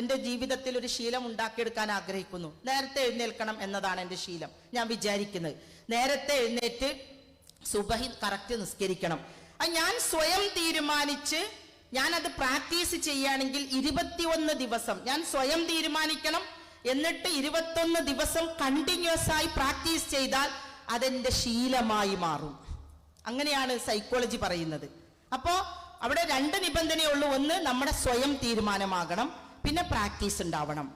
എൻ്റെ ജീവിതത്തിൽ ഒരു ശീലം ഉണ്ടാക്കിയെടുക്കാൻ ആഗ്രഹിക്കുന്നു. നേരത്തെ എഴുന്നേൽക്കണം എന്നതാണ് എൻ്റെ ശീലം. ഞാൻ വിചാരിക്കുന്നത് നേരത്തെ എഴുന്നേറ്റ് സുബഹി കറക്റ്റ് നിസ്കരിക്കണം. ഞാൻ സ്വയം തീരുമാനിച്ച് ഞാനത് പ്രാക്ടീസ് ചെയ്യുകയാണെങ്കിൽ 21 ദിവസം ഞാൻ സ്വയം തീരുമാനിക്കണം. എന്നിട്ട് 21 ദിവസം കണ്ടിന്യൂസ് ആയി പ്രാക്ടീസ് ചെയ്താൽ അതെന്റെ ശീലമായി മാറും. അങ്ങനെയാണ് സൈക്കോളജി പറയുന്നത്. അപ്പോ അവിടെ 2 നിബന്ധനയേ ഉള്ളൂ. ഒന്ന്, നമ്മുടെ സ്വയം തീരുമാനമാകണം, പിന്നെ പ്രാക്ടീസ് ഉണ്ടാവണം.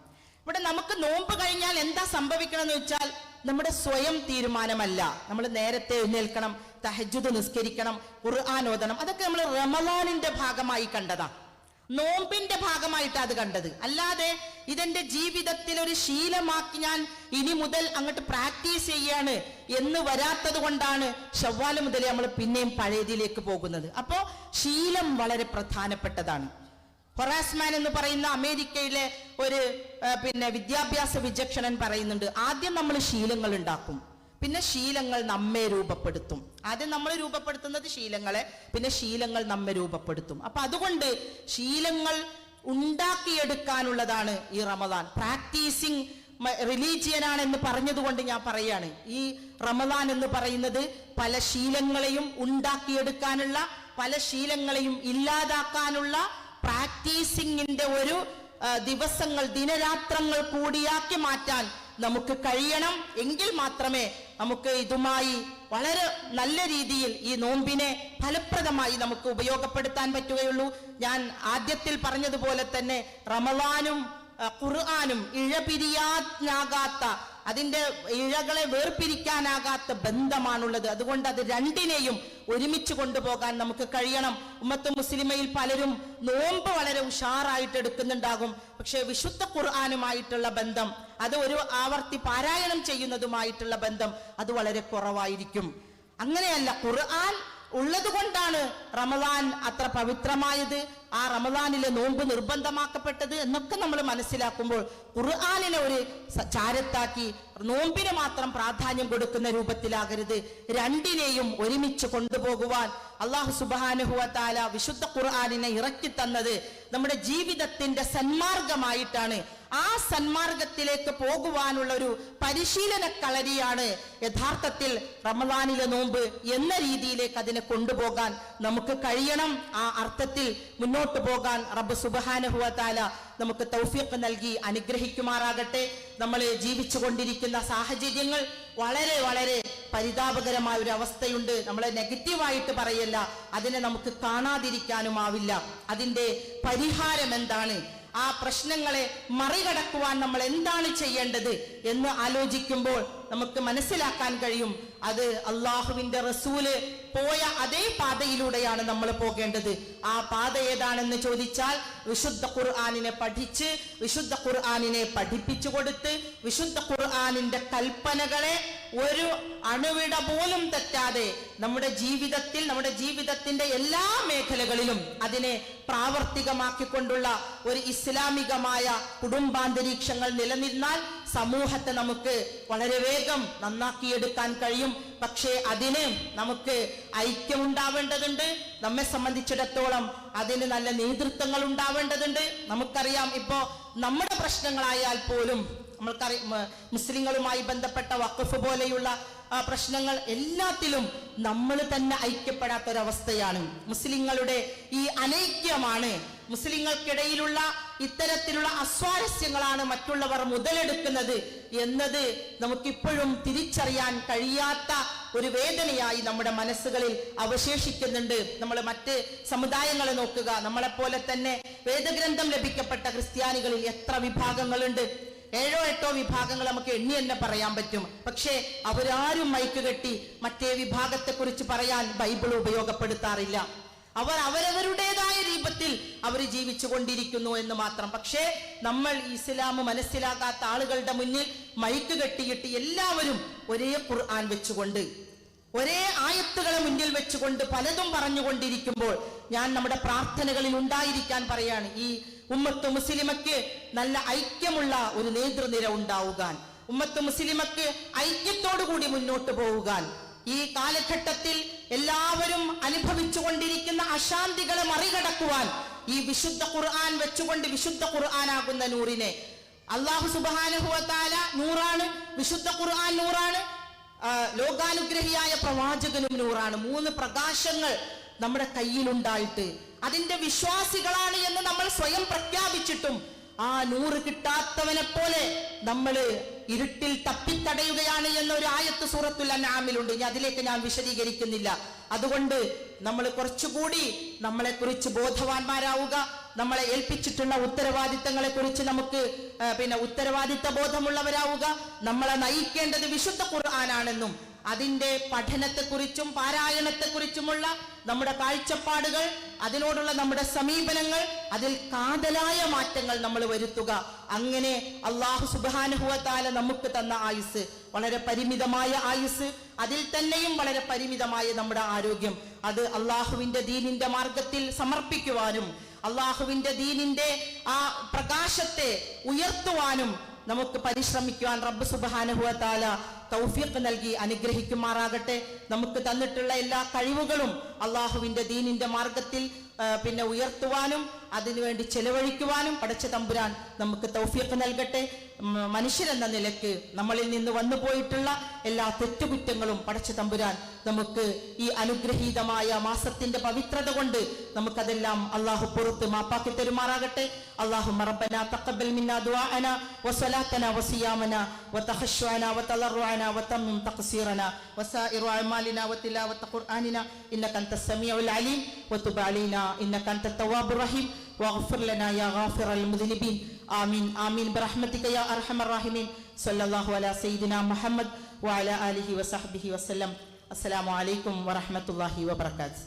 ഇവിടെ നമുക്ക് നോമ്പ് കഴിഞ്ഞാൽ എന്താ സംഭവിക്കണം എന്ന് വെച്ചാൽ നമ്മുടെ സ്വയം തീരുമാനമല്ല. നമ്മൾ നേരത്തെ എഴുന്നേൽക്കണം, തഹജ്ജുദ് നിസ്കരിക്കണം, ഖുർആൻ ഓതണം. അതൊക്കെ നമ്മൾ റമളാനിന്റെ ഭാഗമായി കണ്ടതാ, നോമ്പിന്റെ ഭാഗമായിട്ട് അത് കണ്ടത്. അല്ലാതെ ഇതെന്റെ ജീവിതത്തിൽ ഒരു ശീലമാക്കി ഞാൻ ഇനി മുതൽ അങ്ങോട്ട് പ്രാക്ടീസ് ചെയ്യാണ് എന്ന് വരാത്തത് കൊണ്ടാണ് ശവ്വാൽ മുതൽ നമ്മൾ പിന്നെയും പഴയതിലേക്ക് പോകുന്നത്. അപ്പോ ശീലം വളരെ പ്രധാനപ്പെട്ടതാണ്. ഹൊറാസ്മാൻ എന്ന് പറയുന്ന അമേരിക്കയിലെ ഒരു വിദ്യാഭ്യാസ വിചക്ഷണൻ പറയുന്നുണ്ട്, ആദ്യം നമ്മൾ ശീലങ്ങൾ ഉണ്ടാക്കും, പിന്നെ ശീലങ്ങൾ നമ്മെ രൂപപ്പെടുത്തും. ആദ്യം നമ്മൾ രൂപപ്പെടുത്തുന്നത് ശീലങ്ങളെ, പിന്നെ ശീലങ്ങൾ നമ്മെ രൂപപ്പെടുത്തും. അപ്പൊ അതുകൊണ്ട് ശീലങ്ങൾ ഉണ്ടാക്കിയെടുക്കാനുള്ളതാണ് ഈ റമദാൻ. പ്രാക്ടീസിങ് റിലീജിയനാണ് എന്ന് പറഞ്ഞതുകൊണ്ട് ഞാൻ പറയാണ്, ഈ റമദാൻ എന്ന് പറയുന്നത് പല ശീലങ്ങളെയും ഉണ്ടാക്കിയെടുക്കാനുള്ള, പല ശീലങ്ങളെയും ഇല്ലാതാക്കാനുള്ള പ്രാക്ടീസിങ്ങിന്റെ ഒരു ദിവസങ്ങൾ, ദിനരാത്രങ്ങൾ കൂടിയാക്കി മാറ്റാൻ നമുക്ക് കഴിയണം. എങ്കിൽ മാത്രമേ നമുക്ക് ഇതുമായി വളരെ നല്ല രീതിയിൽ ഈ നോമ്പിനെ ഫലപ്രദമായി നമുക്ക് ഉപയോഗപ്പെടുത്താൻ പറ്റുകയുള്ളൂ. ഞാൻ ആദ്യത്തിൽ പറഞ്ഞതുപോലെ തന്നെ റമളാനും ഖുർആനും ഇഴപിരിയാനാകാത്ത, അതിന്റെ ഇഴകളെ വേർപിരിക്കാനാകാത്ത ബന്ധമാണുള്ളത്. അതുകൊണ്ട് അത് രണ്ടിനെയും ഒരുമിച്ച് കൊണ്ടുപോകാൻ നമുക്ക് കഴിയണം. ഉമ്മത്ത് മുസ്ലിമയിൽ പലരും നോമ്പ് വളരെ ഉഷാറായിട്ട് എടുക്കുന്നുണ്ടാകും, പക്ഷെ വിശുദ്ധ ഖുർആനുമായിട്ടുള്ള ബന്ധം, അത് ഒരു ആവർത്തി പാരായണം ചെയ്യുന്നതുമായിട്ടുള്ള ബന്ധം അത് വളരെ കുറവായിരിക്കും. അങ്ങനെയല്ല, ഖുർആൻ ഉള്ളത് കൊണ്ടാണ് റമദാൻ അത്ര പവിത്രമായത്, ആ റമദാനിലെ നോമ്പ് നിർബന്ധമാക്കപ്പെട്ടത് എന്നൊക്കെ നമ്മൾ മനസ്സിലാക്കുമ്പോൾ ഖുർആനിനെ ഒരു ചാരത്താക്കി നോമ്പിന് മാത്രം പ്രാധാന്യം കൊടുക്കുന്ന രൂപത്തിലാകരുത്. രണ്ടിനെയും ഒരുമിച്ച് കൊണ്ടുപോകുവാൻ അല്ലാഹു സുബ്ഹാനഹു വ തആല വിശുദ്ധ ഖുർആനിനെ ഇറക്കി തന്നത് നമ്മുടെ ജീവിതത്തിന്റെ സന്മാർഗമായിട്ടാണ്. ആ സന്മാർഗത്തിലേക്ക് പോകുവാനുള്ള ഒരു പരിശീലന കളരിയാണ് യഥാർത്ഥത്തിൽ റമദാനിലെ നോമ്പ് എന്ന രീതിയിലേക്ക് അതിനെ കൊണ്ടുപോകാൻ നമുക്ക് കഴിയണം. ആ അർത്ഥത്തിൽ മുന്നോട്ട് പോകാൻ റബ്ബ് സുബ്ഹാനഹു വ തആല നമുക്ക് തൗഫീഖ് നൽകി അനുഗ്രഹിക്കുമാറാകട്ടെ. നമ്മൾ ജീവിച്ചു കൊണ്ടിരിക്കുന്ന സാഹചര്യങ്ങൾ വളരെ വളരെ പരിതാപകരമായ ഒരു അവസ്ഥയുണ്ട്. നമ്മളെ നെഗറ്റീവായിട്ട് പറയല്ല, അതിനെ നമുക്ക് കാണാതിരിക്കാനുമാവില്ല. അതിന്റെ പരിഹാരം എന്താണ്, ആ പ്രശ്നങ്ങളെ മറികടക്കുവാൻ നമ്മൾ എന്താണ് ചെയ്യേണ്ടത് എന്ന് ആലോചിക്കുമ്പോൾ നമുക്ക് മനസ്സിലാക്കാൻ കഴിയും, അത് അള്ളാഹുവിന്റെ റസൂല് പോയ അതേ പാതയിലൂടെയാണ് നമ്മൾ പോകേണ്ടത്. ആ പാത ഏതാണെന്ന് ചോദിച്ചാൽ വിശുദ്ധ ഖുർആനിനെ പഠിച്ച്, വിശുദ്ധ ഖുർആനിനെ പഠിപ്പിച്ചു കൊടുത്ത്, വിശുദ്ധ ഖുർആനിന്റെ കൽപ്പനകളെ ഒരു അണുവിട പോലും തെറ്റാതെ നമ്മുടെ ജീവിതത്തിൽ, നമ്മുടെ ജീവിതത്തിന്റെ എല്ലാ മേഖലകളിലും അതിനെ പ്രാവർത്തികമാക്കിക്കൊണ്ടുള്ള ഒരു ഇസ്ലാമികമായ കുടുംബാന്തരീക്ഷങ്ങൾ നിലനിന്നാൽ സമൂഹത്തെ നമുക്ക് വളരെ വേഗം നന്നാക്കിയെടുക്കാൻ കഴിയും. പക്ഷേ അതിന് നമുക്ക് ഐക്യമുണ്ടാവേണ്ടതുണ്ട്. നമ്മെ സംബന്ധിച്ചിടത്തോളം അതിന് നല്ല നേതൃത്വങ്ങൾ ഉണ്ടാവേണ്ടതുണ്ട്. നമുക്കറിയാം, ഇപ്പോ നമ്മുടെ പ്രശ്നങ്ങളായാൽ പോലും നമ്മൾക്കറിയാം, മുസ്ലിങ്ങളുമായി ബന്ധപ്പെട്ട വഖഫ് പോലെയുള്ള പ്രശ്നങ്ങൾ, എല്ലാത്തിലും നമ്മൾ തന്നെ ഐക്യപ്പെടാത്തൊരവസ്ഥയാണ്. മുസ്ലിങ്ങളുടെ ഈ അനൈക്യമാണ്, മുസ്ലിങ്ങൾക്കിടയിലുള്ള ഇത്തരത്തിലുള്ള അസ്വാരസ്യങ്ങളാണ് മറ്റുള്ളവർ മുതലെടുക്കുന്നത് എന്നത് നമുക്കിപ്പോഴും തിരിച്ചറിയാൻ കഴിയാത്ത ഒരു വേദനയായി നമ്മുടെ മനസ്സുകളിൽ അവശേഷിക്കുന്നുണ്ട്. നമ്മൾ മറ്റ് സമുദായങ്ങളെ നോക്കുക, നമ്മളെപ്പോലെ തന്നെ വേദഗ്രന്ഥം ലഭിക്കപ്പെട്ട ക്രിസ്ത്യാനികളിൽ എത്ര വിഭാഗങ്ങളുണ്ട്? 7-8 വിഭാഗങ്ങൾ നമുക്ക് എണ്ണി തന്നെ പറയാൻ പറ്റും. പക്ഷേ അവരാരും മൈക്ക് കെട്ടി മറ്റേ വിഭാഗത്തെ കുറിച്ച് പറയാൻ ബൈബിൾ ഉപയോഗപ്പെടുത്താറില്ല. അവർ അവരവരുടേതായ രൂപത്തിൽ അവർ ജീവിച്ചു കൊണ്ടിരിക്കുന്നു എന്ന് മാത്രം. പക്ഷേ നമ്മൾ ഇസ്ലാം മനസ്സിലാക്കാത്ത ആളുകളുടെ മുന്നിൽ മൈക്ക് കെട്ടിയിട്ട് എല്ലാവരും ഒരേ ഖുർആൻ വെച്ചുകൊണ്ട്, ഒരേ ആയത്തുകളെ മുന്നിൽ വെച്ചുകൊണ്ട് പലതും പറഞ്ഞുകൊണ്ടിരിക്കുമ്പോൾ ഞാൻ നമ്മുടെ പ്രാർത്ഥനകളിൽ ഉണ്ടായിരിക്കാൻ പറയാണ്, ഈ ഉമ്മത്ത് മുസ്ലിമക്ക് നല്ല ഐക്യമുള്ള ഒരു നേതൃനിര ഉണ്ടാവുക, ഉമ്മത്ത് മുസ്ലിമക്ക് ഐക്യത്തോടു കൂടി മുന്നോട്ട് പോവുക. ഈ കാലഘട്ടത്തിൽ എല്ലാവരും അനുഭവിച്ചു കൊണ്ടിരിക്കുന്ന അശാന്തികളെ മറികടക്കുവാൻ ഈ വിശുദ്ധ ഖുർആൻ വെച്ചുകൊണ്ട്, വിശുദ്ധ ഖുർആനാകുന്ന നൂറിനെ, അല്ലാഹു സുബ്ഹാനഹു വ തആല നൂറാണ്, വിശുദ്ധ ഖുർആൻ നൂറാണ്, ലോകാനുഗ്രഹിയായ പ്രവാചകനും നൂറാണ്. 3 പ്രകാശങ്ങൾ നമ്മുടെ കയ്യിലുണ്ടായിട്ട് അതിന്റെ വിശ്വാസികളാണ് എന്ന് നമ്മൾ സ്വയം പ്രഖ്യാപിച്ചിട്ടും ആ നൂറ് കിട്ടാത്തവനെ പോലെ നമ്മൾ ഇരുട്ടിൽ തപ്പിത്തടയുകയാണ് എന്നൊരു ആയത്ത് സൂറത്തുൽ അൻആമിലുണ്ട്. ഇനി അതിലേക്ക് ഞാൻ വിശദീകരിക്കുന്നില്ല. അതുകൊണ്ട് നമ്മൾ കുറച്ചുകൂടി നമ്മളെ കുറിച്ച് ബോധവാന്മാരാവുക, നമ്മളെ ഏൽപ്പിച്ചിട്ടുള്ള ഉത്തരവാദിത്തങ്ങളെ കുറിച്ച് നമുക്ക് ഉത്തരവാദിത്ത ബോധമുള്ളവരാവുക. നമ്മളെ നയിക്കേണ്ടത് വിശുദ്ധ ഖുർആനാണെന്നും അതിന്റെ പഠനത്തെക്കുറിച്ചും പാരായണത്തെക്കുറിച്ചുമുള്ള നമ്മുടെ കാഴ്ചപ്പാടുകൾ, അതിനോടുള്ള നമ്മുടെ സമീപനങ്ങൾ, അതിൽ കാതലായ മാറ്റങ്ങൾ നമ്മൾ വരുത്തുക. അങ്ങനെ അല്ലാഹു സുബ്ഹാനഹു വ തആല നമുക്ക് തന്ന ആയുസ് വളരെ പരിമിതമായ ആയുസ്, അതിൽ തന്നെയും വളരെ പരിമിതമായ നമ്മുടെ ആരോഗ്യം, അത് അള്ളാഹുവിന്റെ ദീനിന്റെ മാർഗത്തിൽ സമർപ്പിക്കുവാനും അള്ളാഹുവിന്റെ ദീനിന്റെ ആ പ്രകാശത്തെ ഉയർത്തുവാനും നമുക്ക് പരിശ്രമിക്കുവാൻ റബ്ബ് സുബ്ഹാനഹു വ തആല തൗഫീഖ് നൽകി അനുഗ്രഹിക്കുമാറാകട്ടെ. നമുക്ക് തന്നിട്ടുള്ള എല്ലാ കഴിവുകളും അള്ളാഹുവിന്റെ ദീനിന്റെ മാർഗത്തിൽ ഉയർത്തുവാനും അതിനുവേണ്ടി ചെലവഴിക്കുവാനും പടച്ച തമ്പുരാൻ നമുക്ക് തൗഫീഖ് നൽകട്ടെ. മനുഷ്യരെന്ന നിലയ്ക്ക് നമ്മളിൽ നിന്ന് വന്നു പോയിട്ടുള്ള എല്ലാ തെറ്റുകുറ്റങ്ങളും പടച്ച തമ്പുരാൻ നമുക്ക് ഈ അനുഗ്രഹീതമായ മാസത്തിന്റെ പവിത്രത കൊണ്ട് നമുക്കതെല്ലാം അള്ളാഹു പുറത്ത് മാപ്പാക്കി തരുമാറാകട്ടെ. اللهم ربنا تقبل منا دعاءنا وصلاتنا وصيامنا وتخشعنا وتضرعنا وتمم تقصيرنا وسائر أعمالنا وتلاوة قرآننا إنك أنت السميع العليم وتب علينا إنك أنت التواب الرحيم واغفر لنا يا غافر المذنبين آمين آمين برحمتك يا أرحم الراحمين صلى الله على سيدنا محمد وعلى آله وصحبه وسلم. السلام عليكم ورحمة الله وبركاته.